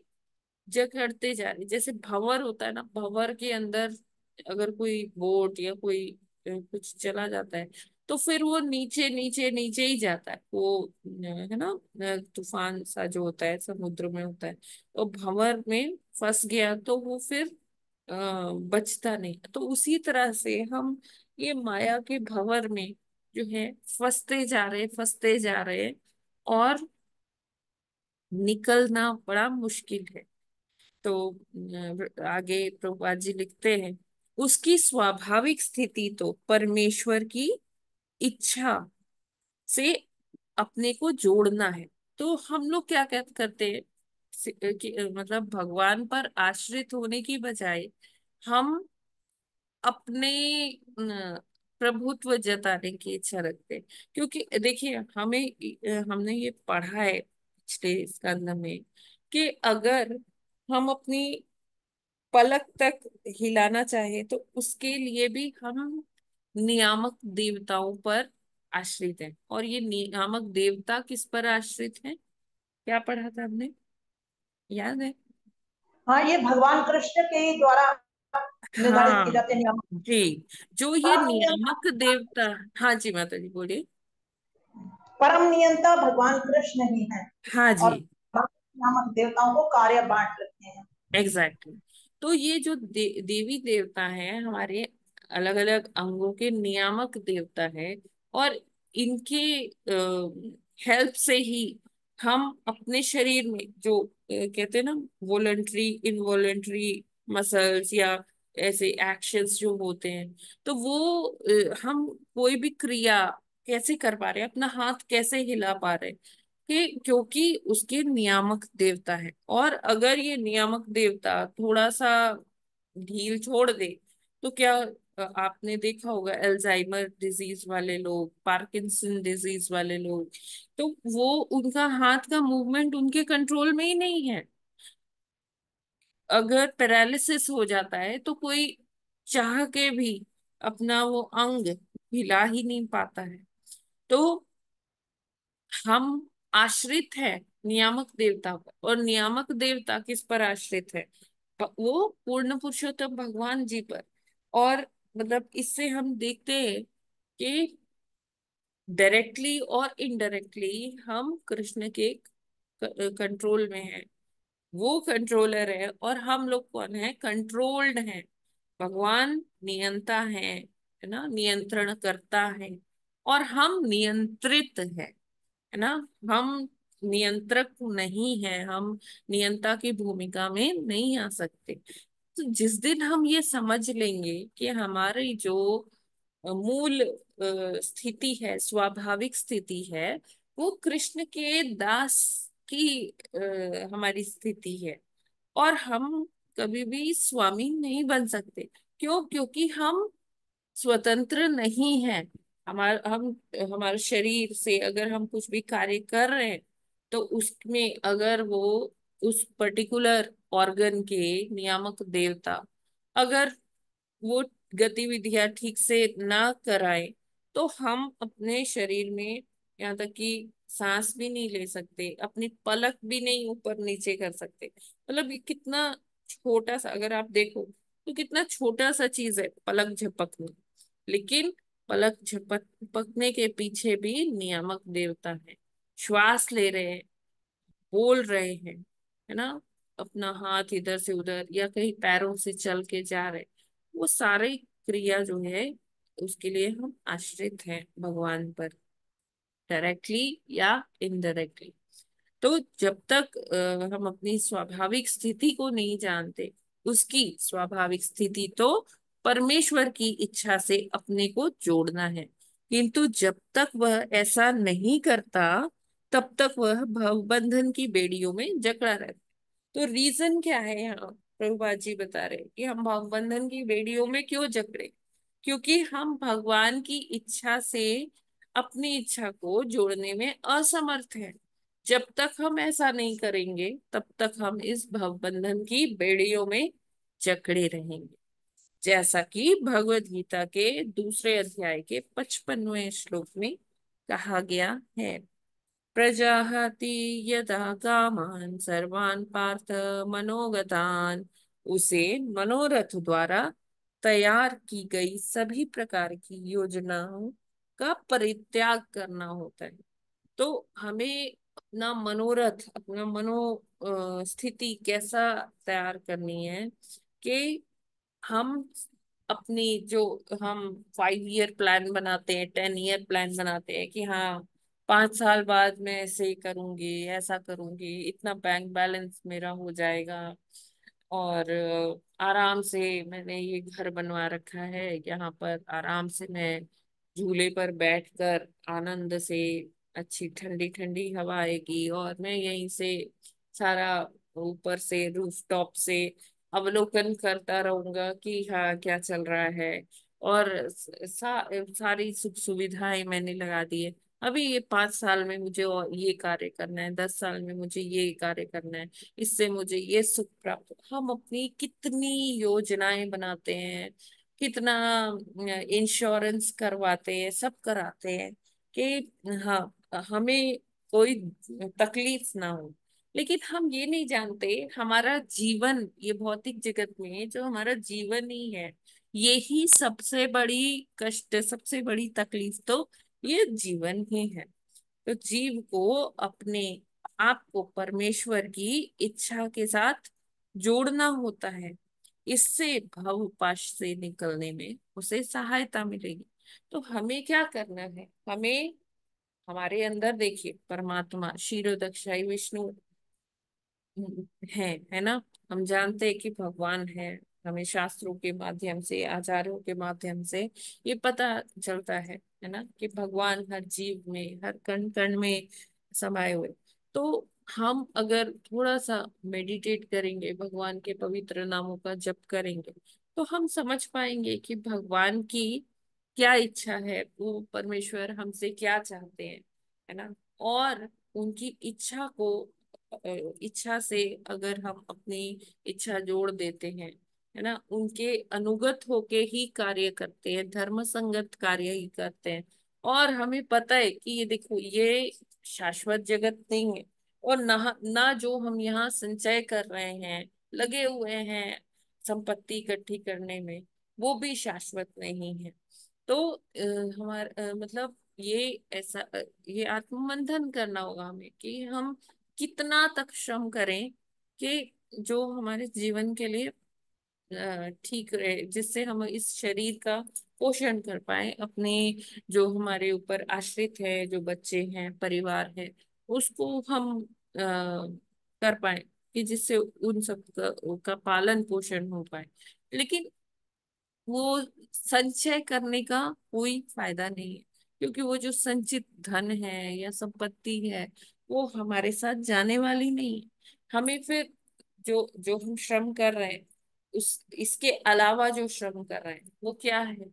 जकड़ते जा रहे। जैसे भंवर होता है ना, भंवर के अंदर अगर कोई बोट या कोई कुछ चला जाता है, तो फिर वो नीचे नीचे नीचे ही जाता है वो, है ना, तूफान सा जो होता है समुद्र में होता है, तो भंवर में फंस गया तो वो फिर बचता नहीं। तो उसी तरह से हम ये माया के भंवर में जो है फंसते जा रहे, और निकलना बड़ा मुश्किल है। तो आगे प्रभुपाद जी लिखते हैं, उसकी स्वाभाविक स्थिति तो परमेश्वर की इच्छा से अपने को जोड़ना है। तो हम लोग क्या करते हैं, मतलब भगवान पर आश्रित होने की बजाय हम अपने प्रभुत्व जताने की इच्छा रखते हैं। क्योंकि देखिए हमने ये पढ़ा है पिछले स्कंद में कि अगर हम अपनी पलक तक हिलाना चाहे तो उसके लिए भी हम नियामक देवताओं पर आश्रित हैं। और ये नियामक देवता किस पर आश्रित हैं? क्या पढ़ा था हमने, याद है? हाँ, ये भगवान कृष्ण के ही द्वारा निर्धारित हाँ किए जाते हैं नियम। जी, जो ये परम नियंता, नियामक देवता। हाँ जी माता जी बोलिए। परम नियंता भगवान कृष्ण ही है, हाँ और जी, नामक देवताओं को कार्य बांट रखे हैं। एग्जैक्टली तो ये जो देवी देवता है हमारे अलग अलग अंगों के नियामक देवता है, और इनके हेल्प से ही हम अपने शरीर में जो कहते हैं ना, वॉलंटरी इनवॉलंटरी मसल्स या ऐसे एक्शंस जो होते हैं, तो वो हम कोई भी क्रिया कैसे कर पा रहे हैं, अपना हाथ कैसे हिला पा रहे हैं, कि क्योंकि उसके नियामक देवता है। और अगर ये नियामक देवता थोड़ा सा ढील छोड़ दे तो क्या, आपने देखा होगा अल्जाइमर डिजीज वाले लोग, पार्किंसन डिजीज वाले लोग, तो वो उनका हाथ का मूवमेंट उनके कंट्रोल में ही नहीं है। अगर पैरालिसिस हो जाता है तो कोई चाह के भी अपना वो अंग हिला ही नहीं पाता है। तो हम आश्रित है नियामक देवता पर, और नियामक देवता किस पर आश्रित है? वो पूर्ण पुरुषोत्तम भगवान जी पर। और मतलब इससे हम देखते हैं कि डायरेक्टली और इनडायरेक्टली हम कृष्ण के कंट्रोल में हैं। वो कंट्रोलर है और हम लोग कौन है? कंट्रोल्ड हैं। भगवान नियंता है ना, नियंत्रण करता है, और हम नियंत्रित है ना। हम नियंत्रक नहीं है, हम नियंता की भूमिका में नहीं आ सकते। तो जिस दिन हम ये समझ लेंगे कि हमारी जो मूल स्थिति है, स्वाभाविक स्थिति है, वो कृष्ण के दास की हमारी स्थिति है, और हम कभी भी स्वामी नहीं बन सकते। क्यों? क्योंकि हम स्वतंत्र नहीं है। हम हमारे शरीर से अगर हम कुछ भी कार्य कर रहे हैं, तो उसमें अगर वो उस पर्टिकुलर ऑर्गन के नियामक देवता अगर वो गतिविधियां ठीक से ना कराए, तो हम अपने शरीर में, यहाँ तक कि सांस भी नहीं ले सकते, अपनी पलक भी नहीं ऊपर नीचे कर सकते। मतलब ये कितना छोटा सा, अगर आप देखो तो कितना छोटा सा चीज है पलक झपकना, लेकिन पलक झपकने के पीछे भी नियामक देवता है। श्वास ले रहे हैं, बोल रहे हैं, है ना, अपना हाथ इधर से उधर या कहीं पैरों से चल के जा रहे, वो सारी क्रिया जो है उसके लिए हम आश्रित हैं भगवान पर, डायरेक्टली या इनडायरेक्टली। तो जब तक हम अपनी स्वाभाविक स्थिति को नहीं जानते, उसकी स्वाभाविक स्थिति तो परमेश्वर की इच्छा से अपने को जोड़ना है, किंतु जब तक वह ऐसा नहीं करता तब तक वह भवबंधन की बेड़ियों में जकड़ा रहता। तो रीजन क्या है? यहाँ प्रभुपाद जी बता रहे हैं कि हम भवबंधन की बेड़ियों में क्यों जकड़े, क्योंकि हम भगवान की इच्छा से अपनी इच्छा को जोड़ने में असमर्थ हैं। जब तक हम ऐसा नहीं करेंगे तब तक हम इस भवबंधन की बेड़ियों में जकड़े रहेंगे। जैसा कि भगवत गीता के दूसरे अध्याय के 55वें श्लोक में कहा गया है, प्रजाहति यदा कामान सर्वान पार्थ मनोगतान। उसे मनोरथ द्वारा तैयार की गई सभी प्रकार की योजनाओं का परित्याग करना होता है। तो हमें अपना मनोरथ, अपना स्थिति कैसा तैयार करनी है कि हम अपनी जो हम 5 ईयर प्लान बनाते हैं, 10 ईयर प्लान बनाते हैं कि हाँ 5 साल बाद मैं ऐसे करूंगी, ऐसा करूंगी, इतना बैंक बैलेंस मेरा हो जाएगा, और आराम से मैंने ये घर बनवा रखा है, यहाँ पर आराम से मैं झूले पर बैठकर आनंद से अच्छी ठंडी ठंडी हवा आएगी, और मैं यहीं से सारा ऊपर से रूफटॉप से अवलोकन करता रहूंगा कि हाँ क्या चल रहा है। और सारी सुख सुविधाएं मैंने लगा दी है। अभी ये 5 साल में मुझे और ये कार्य करना है, 10 साल में मुझे ये कार्य करना है, इससे मुझे ये सुख प्राप्त। हम अपनी कितनी योजनाएं बनाते हैं, कितना इंश्योरेंस करवाते हैं, सब कराते हैं कि हाँ हमें कोई तकलीफ ना हो। लेकिन हम ये नहीं जानते हमारा जीवन, ये भौतिक जगत में जो हमारा जीवन ही है, यही सबसे बड़ी कष्ट, सबसे बड़ी तकलीफ तो ये जीवन ही है। तो जीव को अपने आप को परमेश्वर की इच्छा के साथ जोड़ना होता है, इससे भवपाश से निकलने में उसे सहायता मिलेगी। तो हमें क्या करना है? हमें हमारे अंदर देखिए परमात्मा क्षीरोदक्षाई विष्णु है ना, हम जानते हैं कि भगवान है, हमें शास्त्रों के माध्यम से, आचार्यों के माध्यम से ये पता चलता है ना, कि भगवान हर जीव में, हर कण कण में समाये हुए। तो हम अगर थोड़ा सा मेडिटेट करेंगे, भगवान के पवित्र नामों का जप करेंगे, तो हम समझ पाएंगे कि भगवान की क्या इच्छा है, वो परमेश्वर हमसे क्या चाहते हैं, है ना। और उनकी इच्छा को, इच्छा से अगर हम अपनी इच्छा जोड़ देते हैं, है ना, उनके अनुगत होके ही कार्य करते हैं, धर्म संगत कार्य ही करते हैं, और हमें पता है कि ये देखो, ये शाश्वत जगत नहीं है, और ना जो हम यहाँ संचय कर रहे हैं, लगे हुए हैं संपत्ति इकट्ठी करने में, वो भी शाश्वत नहीं है। तो हमारा मतलब ये ऐसा ये आत्ममंथन करना होगा हमें, कि हम कितना तक श्रम करें कि जो हमारे जीवन के लिए ठीक रहे, जिससे हम इस शरीर का पोषण कर पाए, अपने जो हमारे ऊपर आश्रित है, जो बच्चे हैं, परिवार है, उसको हम कर पाए, कि जिससे उन सब का पालन पोषण हो पाए। लेकिन वो संचय करने का कोई फायदा नहीं है, क्योंकि वो जो संचित धन है या संपत्ति है, वो हमारे साथ जाने वाली नहीं है। हमें फिर जो जो हम श्रम कर रहे हैं, उस इसके अलावा जो श्रम कर रहे हैं, वो क्या है?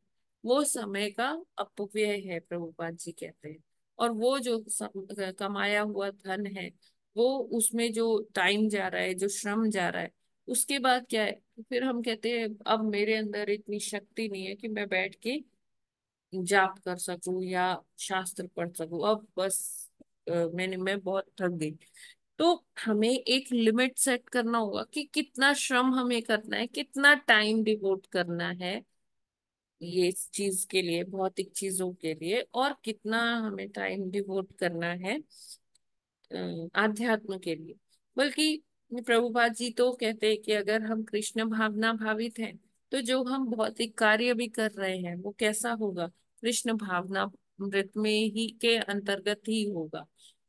वो समय का अपव्यय है, प्रभुपाद जी कहते हैं। और वो जो कमाया हुआ धन है, वो उसमें जो टाइम जा रहा है, जो श्रम जा रहा है, उसके बाद क्या है? फिर हम कहते हैं अब मेरे अंदर इतनी शक्ति नहीं है कि मैं बैठ के जाप कर सकूं या शास्त्र पढ़ सकूं, अब बस मैं बहुत थक गई। तो हमें एक लिमिट सेट करना होगा कि कितना श्रम हमें करना है, कितना टाइम डिवोट करना है ये इस चीज के लिए, भौतिक चीजों के लिए, और कितना हमें टाइम डिवोट करना है आध्यात्म के लिए। बल्कि प्रभुपाद जी तो कहते हैं कि अगर हम कृष्ण भावना भावित हैं, तो जो हम भौतिक कार्य भी कर रहे हैं, वो कैसा होगा? कृष्ण भावना मृत में ही के अंतर्गत ही होगा।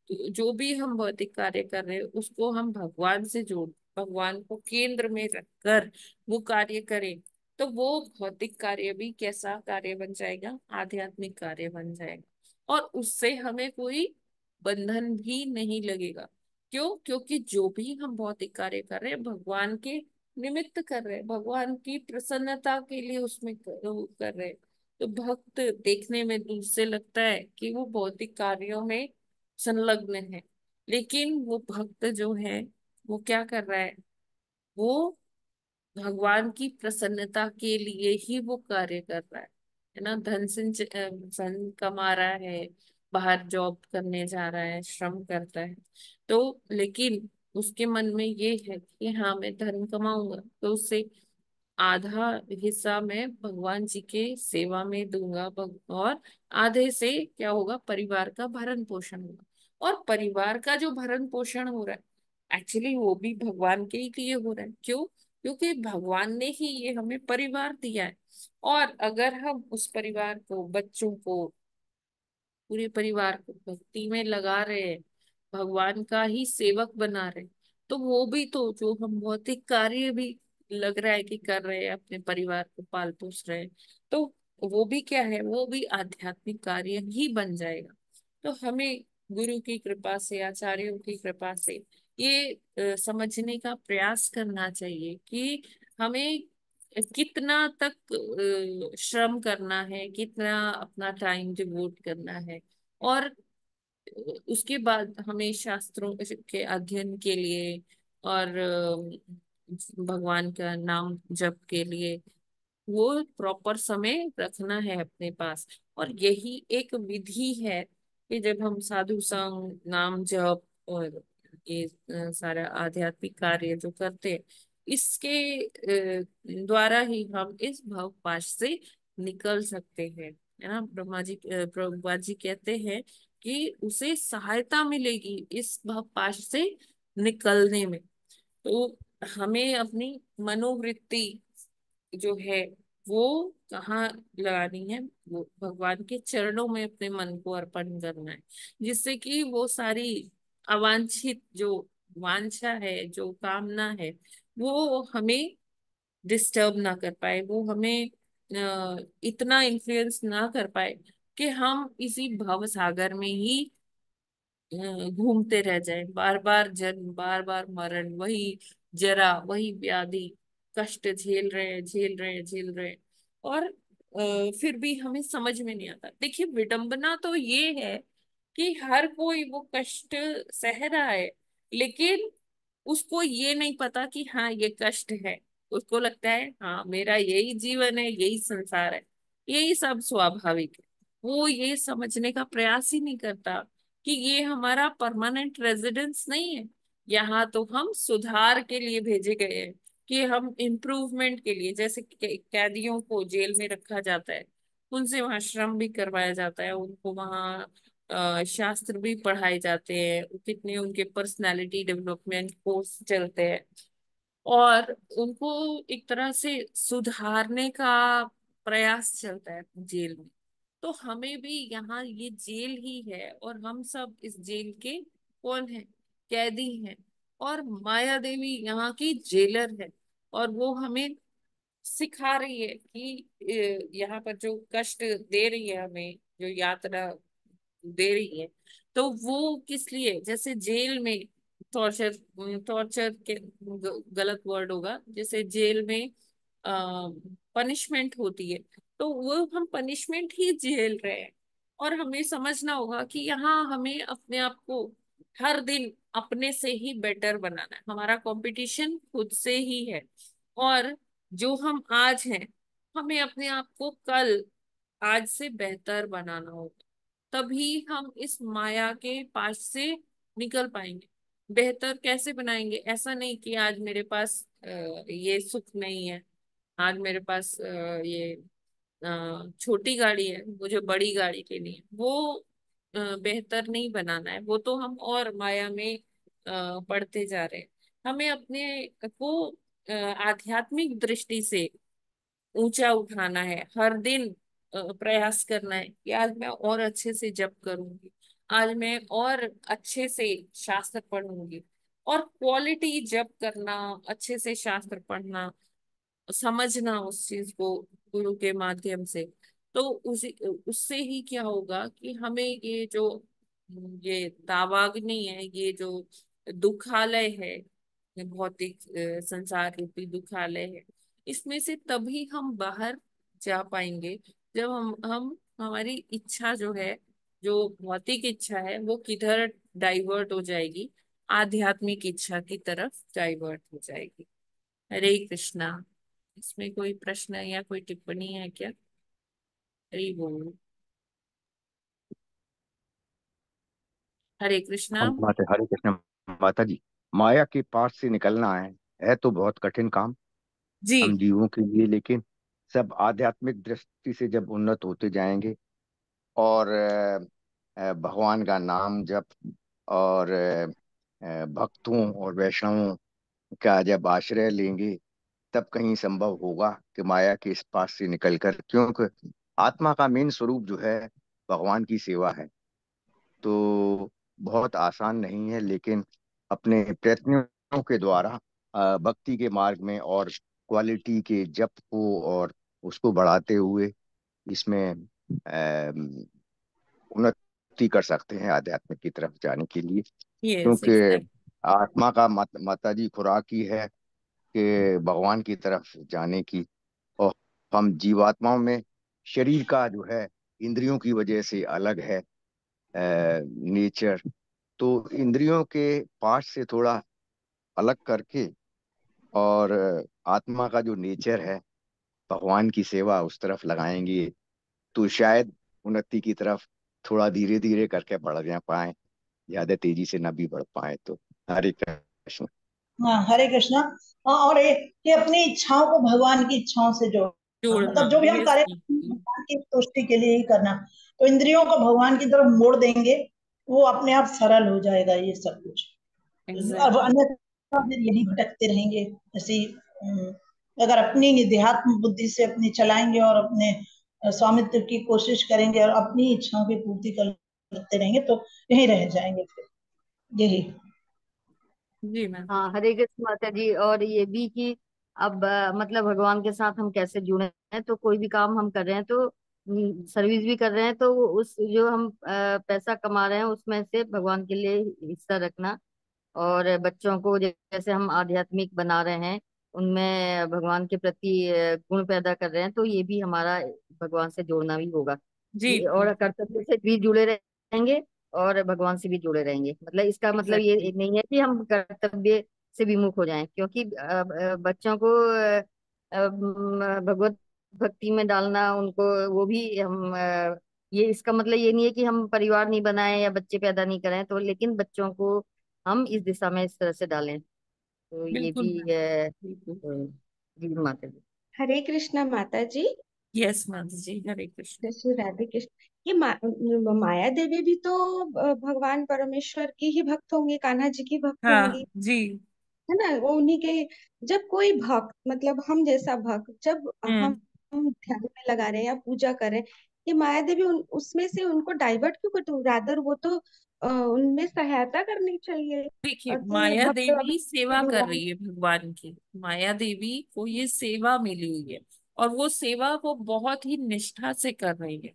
तो जो भी हम भौतिक कार्य कर रहे हैं, उसको हम भगवान से जोड़, भगवान को केंद्र में रखकर वो कार्य करें, तो वो भौतिक कार्य भी कैसा कार्य बन जाएगा? आध्यात्मिक कार्य बन जाएगा। और उससे हमें कोई बंधन भी नहीं लगेगा। क्यों? क्योंकि जो भी हम भौतिक कार्य कर रहे हैं, भगवान के निमित्त कर रहे हैं, भगवान की प्रसन्नता के लिए उसमें कर रहे हैं। तो भक्त देखने में दूर से लगता है कि वो भौतिक कार्यों में संलग्न है, लेकिन वो भक्त जो है, वो क्या कर रहा है? वो भगवान की प्रसन्नता के लिए ही वो कार्य कर रहा है ना। धन कमा रहा है, बाहर जॉब करने जा रहा है, श्रम करता है, तो लेकिन उसके मन में ये है कि हाँ, मैं धन कमाऊंगा तो उससे आधा हिस्सा मैं भगवान जी के सेवा में दूंगा, और आधे से क्या होगा? परिवार का भरण पोषण होगा। और परिवार का जो भरण पोषण हो रहा है, एक्चुअली वो भी भगवान के ही लिए हो रहा है। क्यों? क्योंकि भगवान ने ही ये हमें परिवार दिया है। और अगर हम उस परिवार को, बच्चों को, पूरे परिवार को भक्ति में लगा रहे हैं, भगवान का ही सेवक बना रहे हैं, तो वो भी तो जो हम भौतिक कार्य भी लग रहा है कि कर रहे हैं, अपने परिवार को पाल पोस रहे हैं, तो वो भी क्या है? वो भी आध्यात्मिक कार्य ही बन जाएगा। तो हमें गुरु की कृपा से, आचार्यों की कृपा से ये समझने का प्रयास करना चाहिए कि हमें कितना तक श्रम करना है, कितना अपना टाइम डिवोट करना है। और उसके बाद हमें शास्त्रों के अध्ययन के लिए और भगवान का नाम जप के लिए वो प्रॉपर समय रखना है अपने पास। और यही एक विधि है कि जब हम साधु संग, नाम जप और ये सारा आध्यात्मिक कार्य जो करते हैं, इसके द्वारा ही हम इस भवपाश से निकल सकते हैं, है ना। प्रभुपाद जी कहते हैं कि उसे सहायता मिलेगी इस भवपाश से निकलने में। तो हमें अपनी मनोवृत्ति जो है वो कहाँ लगानी है? वो भगवान के चरणों में अपने मन को अर्पण करना है, जिससे कि वो सारी अवांछित जो वांछा है, जो कामना है, वो हमें डिस्टर्ब ना कर पाए, वो हमें इतना इन्फ्लुएंस ना कर पाए कि हम इसी भव सागर में ही घूमते रह जाए, बार बार जन्म, बार बार मरण, वही जरा, वही व्याधि, कष्ट झेल रहे हैं, झेल रहे हैं, झेल रहे हैं। और फिर भी हमें समझ में नहीं आता। देखिए, विडंबना तो ये है कि हर कोई वो कष्ट सह रहा है, लेकिन उसको ये नहीं पता कि हाँ ये कष्ट है। उसको लगता है हाँ मेरा यही जीवन है, यही संसार है, यही सब स्वाभाविक है। वो ये समझने का प्रयास ही नहीं करता कि ये हमारा परमानेंट रेजिडेंस नहीं है। यहाँ तो हम सुधार के लिए भेजे गए हैं, कि हम इम्प्रूवमेंट के लिए, जैसे कैदियों को जेल में रखा जाता है, उनसे वहां श्रम भी करवाया जाता है, उनको वहाँ शास्त्र भी पढ़ाए जाते हैं, कितने उनके पर्सनालिटी डेवलपमेंट कोर्स चलते हैं, और उनको एक तरह से सुधारने का प्रयास चलता है जेल में। तो हमें भी यहाँ ये जेल ही है, और हम सब इस जेल के कौन है? कैदी हैं। और माया देवी यहाँ की जेलर है, और वो हमें सिखा रही है कि यहाँ पर जो कष्ट दे रही है हमें, जो यात्रा दे रही है, तो वो किस लिए? जैसे जेल में टॉर्चर, टॉर्चर के गलत वर्ड होगा, जैसे जेल में पनिशमेंट होती है, तो वो हम पनिशमेंट ही झेल रहे हैं। और हमें समझना होगा कि यहाँ हमें अपने आप को हर दिन अपने से ही बेटर बनाना है। हमारा कंपटीशन खुद से ही है, और जो हम आज हैं, हमें अपने आप को कल आज से बेहतर बनाना होगा। तभी हम इस माया के पास से निकल पाएंगे। बेहतर कैसे बनाएंगे? ऐसा नहीं कि आज मेरे पास ये सुख नहीं है, आज मेरे पास ये छोटी गाड़ी है, मुझे बड़ी गाड़ी लेनी है, वो बेहतर नहीं बनाना है। वो तो हम और माया में पढ़ते जा रहे हैं। हमें अपने को आध्यात्मिक दृष्टि से ऊंचा उठाना है, हर दिन प्रयास करना है कि आज मैं और अच्छे से जप करूंगी, आज मैं और अच्छे से शास्त्र पढ़ूंगी। और क्वालिटी जप करना, अच्छे से शास्त्र पढ़ना, समझना उस चीज को गुरु के माध्यम से, तो उसी उससे ही क्या होगा कि हमें ये जो ये दावाग्नि है, ये जो दुखालय है, ये भौतिक संसार रूपी दुखालय है, इसमें से तभी हम बाहर जा पाएंगे जब हम हमारी इच्छा जो है, जो भौतिक इच्छा है, वो किधर डाइवर्ट हो जाएगी, आध्यात्मिक इच्छा की तरफ डाइवर्ट हो जाएगी। हरे कृष्णा। इसमें कोई प्रश्न या कोई टिप्पणी है क्या? हरि बोल। हरे कृष्णा। हम माता हरे कृष्ण। माता जी, माया के पास से निकलना है तो बहुत कठिन काम जी। हम जीवों के लिए, लेकिन सब आध्यात्मिक दृष्टि से जब उन्नत होते जाएंगे और भगवान का नाम जप और भक्तों और वैष्णवों का जब आश्रय लेंगे, तब कहीं संभव होगा कि माया के इस पास से निकलकर, क्योंकि आत्मा का मेन स्वरूप जो है भगवान की सेवा है। तो बहुत आसान नहीं है, लेकिन अपने प्रयत्नों के द्वारा भक्ति के मार्ग में और क्वालिटी के जप को और उसको बढ़ाते हुए इसमें उन्नति कर सकते हैं आध्यात्मिक की तरफ जाने के लिए। यस, क्योंकि एग्जैक्ट। आत्मा का माता जी खुराक ही है कि भगवान की तरफ जाने की। और हम जीवात्माओं में शरीर का जो है इंद्रियों की वजह से अलग है नेचर, तो इंद्रियों के पास से थोड़ा अलग करके और आत्मा का जो नेचर है भगवान की सेवा उस तरफ लगाएंगे, तो शायद उन्नति की तरफ थोड़ा धीरे धीरे करके बढ़ जा पाए, ज्यादा तेजी से ना भी बढ़ पाए। तो हरे कृष्ण। हाँ, हरे कृष्णा। हाँ, और ये अपनी इच्छाओं को भगवान की इच्छाओं से जोड़ना, जोड़ना। मतलब जो भी हम यस। कार्य करते हैं, भगवान की तुष्टि के लिए ही करना। तो इंद्रियों को भगवान की तरफ मोड़ देंगे, वो अपने आप सरल हो जाएगा ये सब कुछ। अब एग्जैक्टली। अन्यथा फिर यही भटकते रहेंगे ऐसी। अगर अपनी निध्यात्म बुद्धि से अपनी चलाएंगे और अपने स्वामित्व की कोशिश करेंगे और अपनी इच्छाओं की पूर्ति करते रहेंगे, तो यहीं रह जाएंगे फिर। यही। जी मैम। हाँ, हरे कृष्ण माता जी। और ये भी कि अब मतलब भगवान के साथ हम कैसे जुड़े हैं, तो कोई भी काम हम कर रहे हैं तो सर्विस भी कर रहे हैं, तो उस जो हम पैसा कमा रहे हैं उसमें से भगवान के लिए हिस्सा रखना। और बच्चों को जैसे हम आध्यात्मिक बना रहे हैं, उनमें भगवान के प्रति गुण पैदा कर रहे हैं, तो ये भी हमारा भगवान से जोड़ना भी होगा। जी जी और कर्तव्य से भी जुड़े रहेंगे और भगवान से भी जुड़े रहेंगे। मतलब इसका मतलब एग्जैक्टली। ये नहीं है कि हम कर्तव्य से विमुख हो जाएं, क्योंकि बच्चों को भगवत भक्ति में डालना, उनको वो भी हम ये इसका मतलब ये नहीं है कि हम परिवार नहीं बनाए या बच्चे पैदा नहीं करें, तो लेकिन बच्चों को हम इस दिशा में इस तरह से डालें, तो ये बिल्कुल भी मैम, बिल्कुल। जी माता जी। हरे कृष्णा माता जी। यस माता जी, हरे कृष्ण। जय श्री राधे कृष्ण। ये माया देवी भी तो भगवान परमेश्वर की ही भक्त होंगी, कान्हा जी की भक्त हाँ होंगी, जी। है ना? वो उन्हीं के। जब कोई भक्त, मतलब हम जैसा भक्त, जब हम्म। हम ध्यान में लगा रहे हैं या पूजा कर रहे हैं, ये माया देवी उसमें से उनको डाइवर्ट क्यों करते हो? रादर वो तो उनमें सहायता करनी चाहिए। देखिए, तो माया भक्त अभी देवी सेवा कर भगवान रही है भगवान की। माया देवी को ये सेवा मिली हुई है, और वो सेवा वो बहुत ही निष्ठा से कर रही है।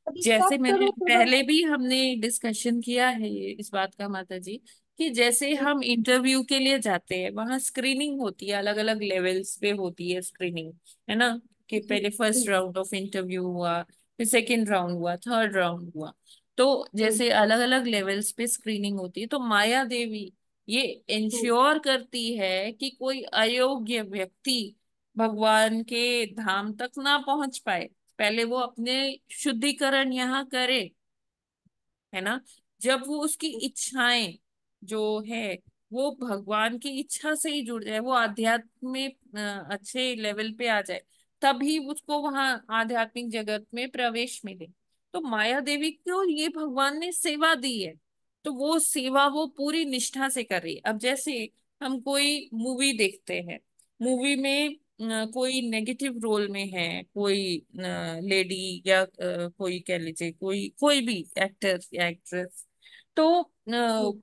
अभी जैसे सख्त मैंने रूप में पहले भी हमने डिस्कशन किया है ये इस बात का माता जी, कि जैसे जी हम इंटरव्यू के लिए जाते हैं, वहां स्क्रीनिंग होती है, अलग अलग लेवल्स पे होती है स्क्रीनिंग, है ना? कि जी पहले फर्स्ट जी राउंड ऑफ इंटरव्यू हुआ, फिर सेकंड राउंड हुआ, थर्ड राउंड हुआ। तो जी जैसे अलग अलग लेवल्स पे स्क्रीनिंग होती है, तो माया देवी ये हम्म, इंश्योर करती है कि कोई अयोग्य व्यक्ति भगवान के धाम तक ना पहुंच पाए। पहले वो अपने शुद्धिकरण यहाँ करे, है ना? जब वो उसकी इच्छाएं जो है वो भगवान की इच्छा से ही जुड़ जाए, वो आध्यात्म में अच्छे लेवल पे आ जाए, तभी उसको वहां आध्यात्मिक जगत में प्रवेश मिले। तो माया देवी को ये भगवान ने सेवा दी है, तो वो सेवा वो पूरी निष्ठा से कर रही है। अब जैसे हम कोई मूवी देखते हैं, मूवी में कोई नेगेटिव रोल में है कोई लेडी, या कोई कह लीजिए कोई कोई भी एक्टर या एक्ट्रेस, तो जी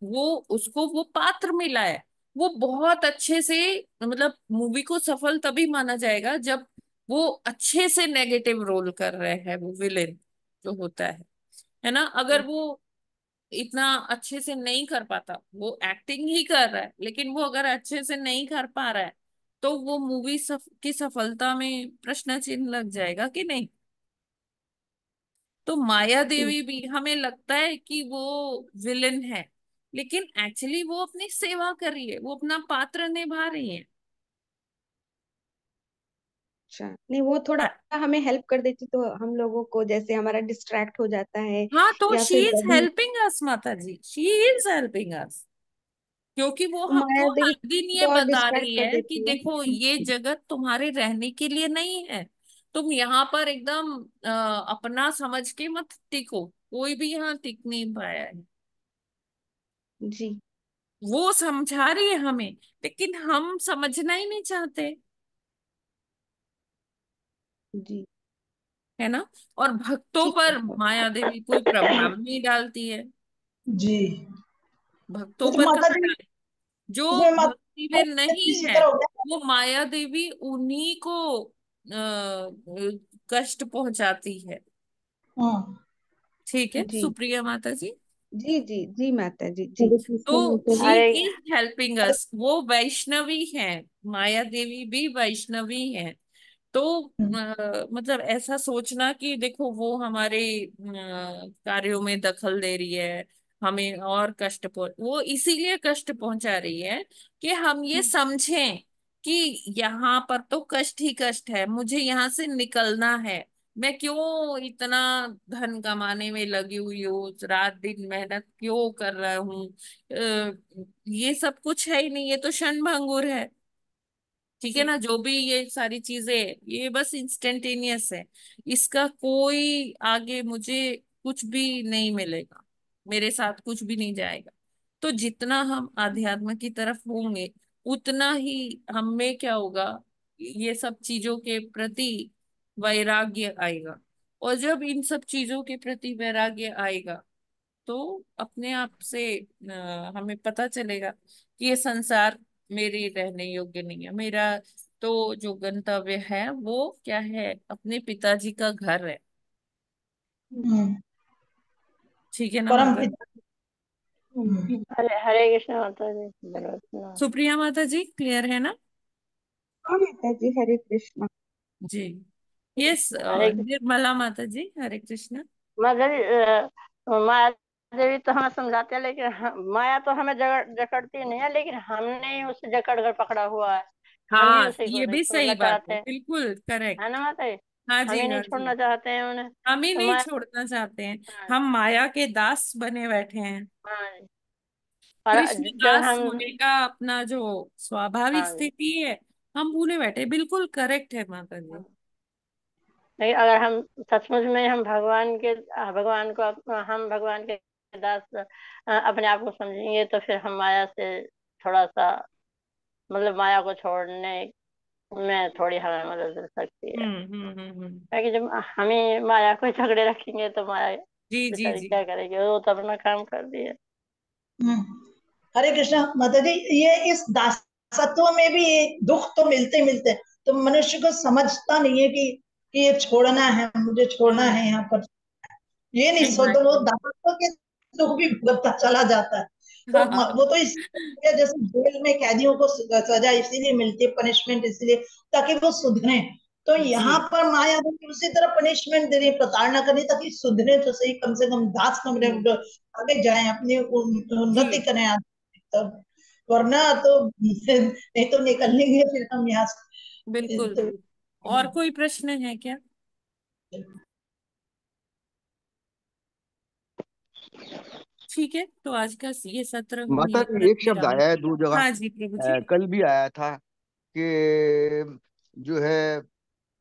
वो उसको वो पात्र मिला है, वो बहुत अच्छे से, मतलब मूवी को सफल तभी माना जाएगा जब वो अच्छे से नेगेटिव रोल कर रहे हैं, वो विलेन जो होता है ना? अगर जी वो इतना अच्छे से नहीं कर पाता, वो एक्टिंग ही कर रहा है, लेकिन वो अगर अच्छे से नहीं कर पा रहा है, तो वो मूवी की सफलता में प्रश्न चिन्ह लग जाएगा कि नहीं? तो माया जी देवी भी हमें लगता है कि वो विलन है, लेकिन एक्चुअली वो अपनी सेवा कर रही है, वो अपना पात्र निभा रही है। अच्छा, नहीं वो थोड़ा हमें हेल्प कर देती तो हम लोगों को, जैसे हमारा डिस्ट्रैक्ट हो जाता है, हाँ, तो या शी फिर इज कभी हेल्पिंग अस माता जी, शी इज हेल्पिंग अस, क्योंकि वो हमको माया देवी हर दिन ये तो और बता डिस्ट्रैक्ट रही कर है कि देती है। देखो ये जगत तुम्हारे रहने के लिए नहीं है। तुम यहाँ पर एकदम अपना समझ के मत टिको, कोई भी यहाँ टिक नहीं पाया है। जी वो समझा रही है हमें, लेकिन हम समझना ही नहीं चाहते, जी है ना? और भक्तों ठीक है। पर माया देवी कोई प्रभाव नहीं डालती है। जी। भक्तों इसमें पर माता कहाँ जी, डालती? जो इसमें माता भक्ति में जी नहीं की है, तरह हो गया। वो माया देवी उन्हीं को कष्ट पहुंचाती है। हाँ। ठीक है जी सुप्रिया माता जी। जी जी जी माता जी जी। हरे कृष्ण तो माता शी जी। अरे इज हेल्पिंग अस, वो वैष्णवी है, माया देवी भी वैष्णवी है। तो मतलब ऐसा सोचना कि देखो वो हमारे कार्यों में दखल दे रही है, हमें और कष्ट पहुंच, वो इसीलिए कष्ट पहुंचा रही है कि हम ये समझें कि यहाँ पर तो कष्ट ही कष्ट है, मुझे यहाँ से निकलना है। मैं क्यों इतना धन कमाने में लगी हुई हूँ, रात दिन मेहनत क्यों कर रहा हूँ? ये सब कुछ है ही नहीं, ये तो क्षण भंगुर है। ठीक है जी ना? जो भी ये सारी चीजें, ये बस इंस्टेंटेनियस है, इसका कोई आगे मुझे कुछ भी नहीं मिलेगा, मेरे साथ कुछ भी नहीं जाएगा। तो जितना हम आध्यात्म की तरफ होंगे, उतना ही हम में क्या होगा, ये सब चीजों के प्रति वैराग्य आएगा। और जब इन सब चीजों के प्रति वैराग्य आएगा, तो अपने आप से हमें पता चलेगा कि ये संसार मेरे रहने योग्य नहीं है, मेरा तो जो गंतव्य है वो क्या है, अपने पिताजी का घर है। हम्म, ठीक है ना परम माता? पिता। हम्म, हरे हरे कृष्ण माता जी, बोलो कृष्ण। सुप्रिया माता जी क्लियर है ना? हाँ माता जी, हरे कृष्णा। जी। यस। हरे निर्मला माता जी, हरे कृष्ण। माता जी, माया देवी तो हमें समझाते हैं, लेकिन माया तो हमें जकड़ती नहीं है, लेकिन हमने ही उसे जकड़ कर पकड़ा हुआ है। हम ही हाँ, उसी को ये नहीं भी छोड़ना सही बात चाहते है, हैं। बिल्कुल है करेक्ट। ना माता जी? हाँ हम ही जी, नहीं हाँ जी। छोड़ना चाहते हैं उन्हें। हम ही तो नहीं माया। छोड़ना चाहते हैं। हाँ। हम माया के दास बने बैठे हैं। हाँ जी। और कृष्ण जब दास हम। होने का अपना जो स्वाभाविक हाँ जी। स्थिति है, हम भूले बैठे। बिल्कुल करेक्ट है माता हाँ। जी। लेकिन अगर हम सचमुच में हम भगवान के भगवान को हम भगवान के दास अपने आप को समझेंगे, तो फिर हम माया से थोड़ा सा, मतलब माया को छोड़ने में थोड़ी हमें मदद मिल सकती है। हम्म। क्योंकि जब हम ही माया को झगड़े रखेंगे तो माया जी जी बेचारी जी। क्या करेगी, वो तो अपना काम कर दिए। हम्म। हरे कृष्णा माता जी, ये इस दासत्व में भी ये दुख तो मिलते मिलते, तो मनुष्य को समझता नहीं है कि ये छोड़ना है, मुझे छोड़ना है यहाँ पर। ये नहीं सोचता, वो एग्जैक्टली। दासत्व के दुख भी भुगतता चला जाता है। तो वो तो इस जैसे जेल में कैदियों को सजा इसीलिए मिलती है, पनिशमेंट इसलिए ताकि वो सुधरे। तो यहाँ जी। पर माया देवी उसी तरह पनिशमेंट दे रही है, प्रताड़ना करनी, ताकि सुधरे तो सही, कम से कम दास कम हम्म, आगे जाए, अपनी उन्नति जी करें आगे। तब वरना तो नहीं तो निकलेंगे फिर हम यहाँ से। बिल्कुल तो, बिल्कुल। और कोई प्रश्न है क्या? ठीक है, तो आज का ये सत्र हम माता यहीं जी पर एक शब्द विराम। आया है दो जगह, हाँ जी प्रभु जी। कल भी आया था कि जो है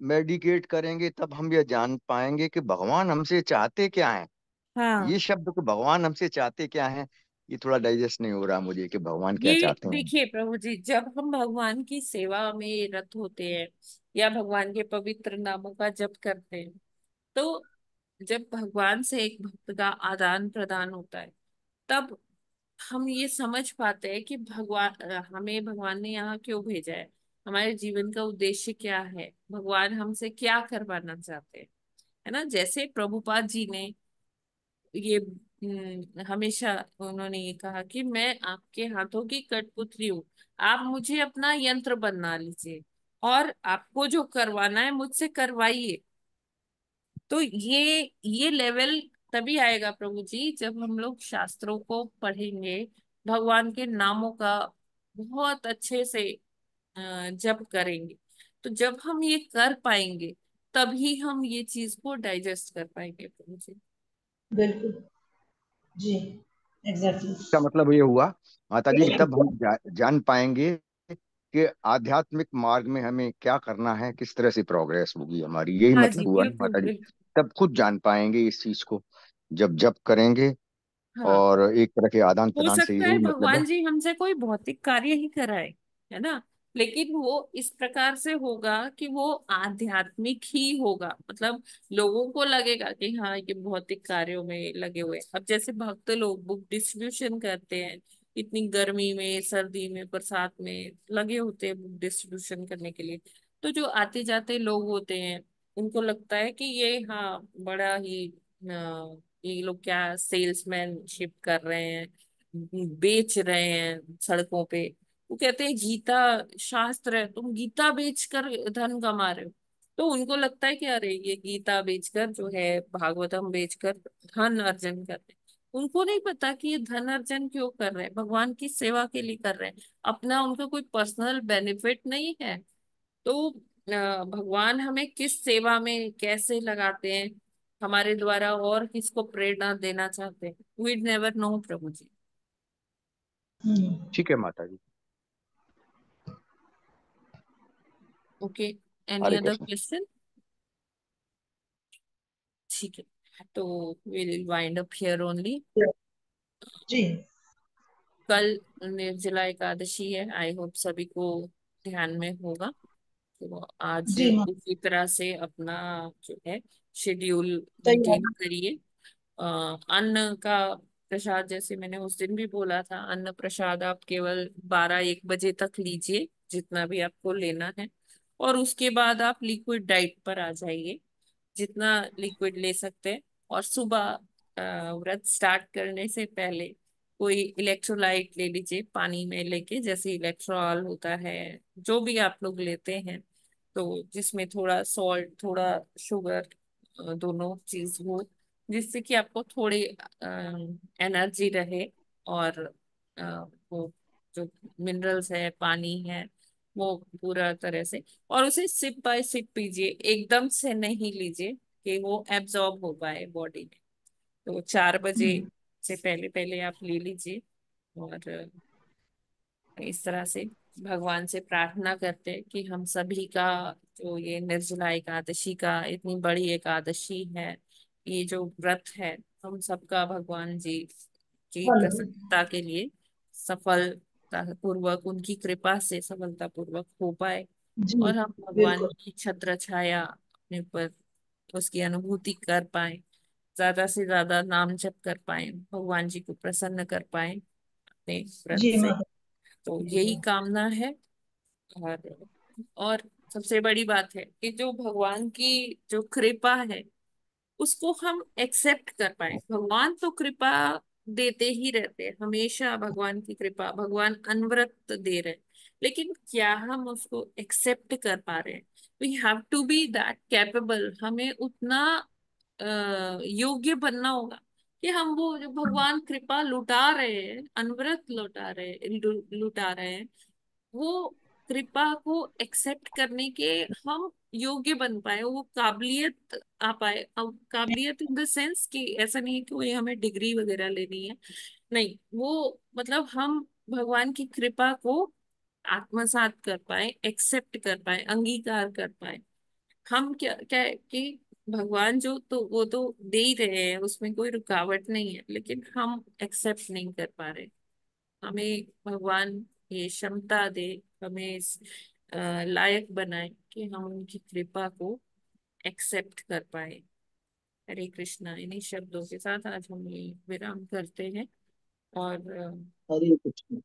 मेडिकेट करेंगे तब हम ये जान पाएंगे कि भगवान हमसे चाहते क्या है। हाँ, ये शब्द को भगवान हमसे चाहते क्या है, ये थोड़ा डाइजेस्ट नहीं हो रहा मुझे कि भगवान क्या ये चाहते हैं। देखिए प्रभु जी, जब हम भगवान की सेवा में रत होते हैं या भगवान के पवित्र नामों का जप करते हैं, तो जब भगवान से एक भक्त का आदान प्रदान होता है, तब हम ये समझ पाते हैं कि हमें भगवान ने यहाँ क्यों भेजा है, हमारे जीवन का उद्देश्य क्या है, भगवान हमसे क्या करवाना चाहते हैं। है ना? जैसे प्रभुपाद जी ने ये हमेशा उन्होंने ये कहा कि मैं आपके हाथों की कठपुतली हूँ, आप मुझे अपना यंत्र बना लीजिए और आपको जो करवाना है मुझसे करवाइए। तो ये लेवल तभी आएगा प्रभु जी, जब हम लोग शास्त्रों को पढ़ेंगे, भगवान के नामों का बहुत अच्छे से जप करेंगे। तो जब हम ये कर पाएंगे, तभी हम ये चीज को डाइजेस्ट कर पाएंगे प्रभु जी। बिल्कुल जी, एग्जैक्टली। इसका मतलब ये हुआ माता जी कि तब हम जान पाएंगे कि आध्यात्मिक मार्ग में हमें क्या करना है, किस तरह से प्रोग्रेस होगी हमारी, यही हाँ जी मतलब हुआ ना बिल्कुल माता जी। बिल्कुल। तब खुद जान पाएंगे इस चीज को जब जब करेंगे, हाँ, और एक तरह के आदान हो प्रदान से सकता है यही मतलब है। भगवान जी हमसे कोई भौतिक कार्य ही कराए, है ना? लेकिन वो इस प्रकार से होगा कि वो आध्यात्मिक ही होगा। मतलब लोगों को लगेगा कि हाँ ये भौतिक कार्यों में लगे हुए हैं। अब जैसे भक्त लोग बुक डिस्ट्रीब्यूशन करते हैं, इतनी गर्मी में सर्दी में बरसात में लगे होते हैं बुक डिस्ट्रीब्यूशन करने के लिए। तो जो आते जाते लोग होते हैं, उनको लगता है कि ये हाँ बड़ा ही ये लोग क्या सेल्समैनशिप कर रहे हैं, बेच रहे हैं सड़कों पे। वो कहते हैं गीता शास्त्र है, तुम गीता बेचकर धन कमा रहे हो। तो उनको लगता है कि अरे ये गीता बेचकर जो है, भागवतम बेचकर धन अर्जन कर रहे हैं। उनको नहीं पता कि ये धन अर्जन क्यों कर रहे हैं, भगवान की सेवा के लिए कर रहे हैं, अपना उनका कोई पर्सनल बेनिफिट नहीं है। तो भगवान हमें किस सेवा में कैसे लगाते हैं, हमारे द्वारा और किसको प्रेरणा देना चाहते हैं, वी नेवर नो प्रभु जी। ठीक है माता जी। Okay, any Hare other Krishna. Question? ठीक है, तो will wind up here only. जी कल निर्जला एकादशी है, आई होप सभी को ध्यान में होगा। तो आज जी माँ, उसी तरह से अपना जो है शेड्यूल मेंटेन तैयार। करिए। अन्न का प्रसाद, जैसे मैंने उस दिन भी बोला था, अन्न प्रसाद आप केवल 12-1 बजे तक लीजिए, जितना भी आपको लेना है। और उसके बाद आप लिक्विड डाइट पर आ जाइए, जितना लिक्विड ले सकते हैं। और सुबह व्रत स्टार्ट करने से पहले कोई इलेक्ट्रोलाइट ले लीजिए, पानी में लेके, जैसे इलेक्ट्रॉल होता है, जो भी आप लोग लेते हैं, तो जिसमें थोड़ा सॉल्ट थोड़ा शुगर, दोनों चीज हो, जिससे कि आपको थोड़ी एनर्जी रहे। और वो जो मिनरल्स है, पानी है, वो पूरा तरह से, और उसे सिप बाय सिप पीजिए, एकदम से नहीं लीजिए कि वो एब्जॉर्ब हो पाए बॉडी में। तो 4 बजे से पहले पहले आप ले लीजिए। और इस तरह से भगवान से प्रार्थना करते हैं कि हम सभी का जो ये निर्जला एकादशी का इतनी बड़ी एकादशी है, ये जो व्रत है, हम सबका भगवान जी की हेलो। प्रसन्नता के लिए सफलता पूर्वक, उनकी कृपा से सफलता पूर्वक हो पाए। जी और हम भगवान बिल्कुल। की छत्र छाया अपने ऊपर, उसकी अनुभूति कर पाए, ज्यादा से ज्यादा नाम जप कर पाए, भगवान जी को प्रसन्न कर पाए अपने व्रत जी से। माता तो यही जी। कामना है। और सबसे बड़ी बात है कि जो भगवान की जो कृपा है, उसको हम एक्सेप्ट कर पाए। भगवान तो कृपा देते ही रहते हैं हमेशा, भगवान की कृपा, भगवान अनवरत दे रहे हैं, लेकिन क्या हम उसको एक्सेप्ट कर पा रहे हैं? We have to be that capable, हमें उतना योग्य बनना होगा कि हम वो जो भगवान कृपा लुटा रहे हैं, अनवरत लुटा रहे हैं, वो कृपा को एक्सेप्ट करने के हम योग्य बन पाए, वो काबिलियत आ पाए। अब काबिलियत इन द सेंस कि ऐसा नहीं है कि कोई हमें डिग्री वगैरह लेनी है, नहीं, वो मतलब हम भगवान की कृपा को आत्मसात कर पाए, एक्सेप्ट कर पाए, अंगीकार कर पाए। हम क्या क्या है कि भगवान जो, तो वो तो दे ही रहे हैं, उसमें कोई रुकावट नहीं है, लेकिन हम एक्सेप्ट नहीं कर पा रहे। हमें भगवान ये क्षमता दे, हमें इस लायक बनाए कि हम उनकी कृपा को एक्सेप्ट कर पाए। हरे कृष्णा। इन्हीं शब्दों के साथ आज हम ये विराम करते हैं। और हरे कृष्ण।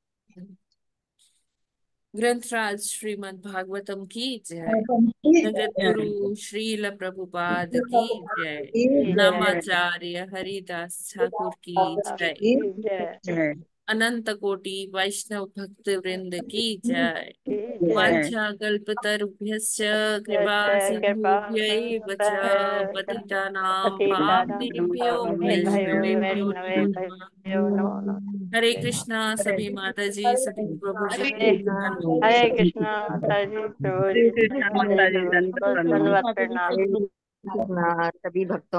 ग्रंथराज श्रीमद् भागवतम की जय। जगत जय। गुरु श्रील प्रभुपाद की जय। जय। नामाचार्य हरिदास ठाकुर की जय। की जय। जय अनंत कोटि वैष्णव भक्त वृंद की जय। की जय। जय वाञ्छा कल्पतरुभ्यश्च कृपा जय कृपा सिन्धुभ्यैव च पतितानां पतितानां पावनेभ्यो पावनेभ्यो वैष्णवेभ्यो नमो नमः। वैष्णवेभ्यो नमो नमः। हरे कृष्णा सभी माता जी, सभी प्रभु जी हरे हरे कृष्णा माता जी, प्रभु जी, कृष्ण हरे माता जी, प्रभु, दंड बहुत प्रणाम। धन्यवाद, प्रणाम। हरे कृष्णा सभी भक्तों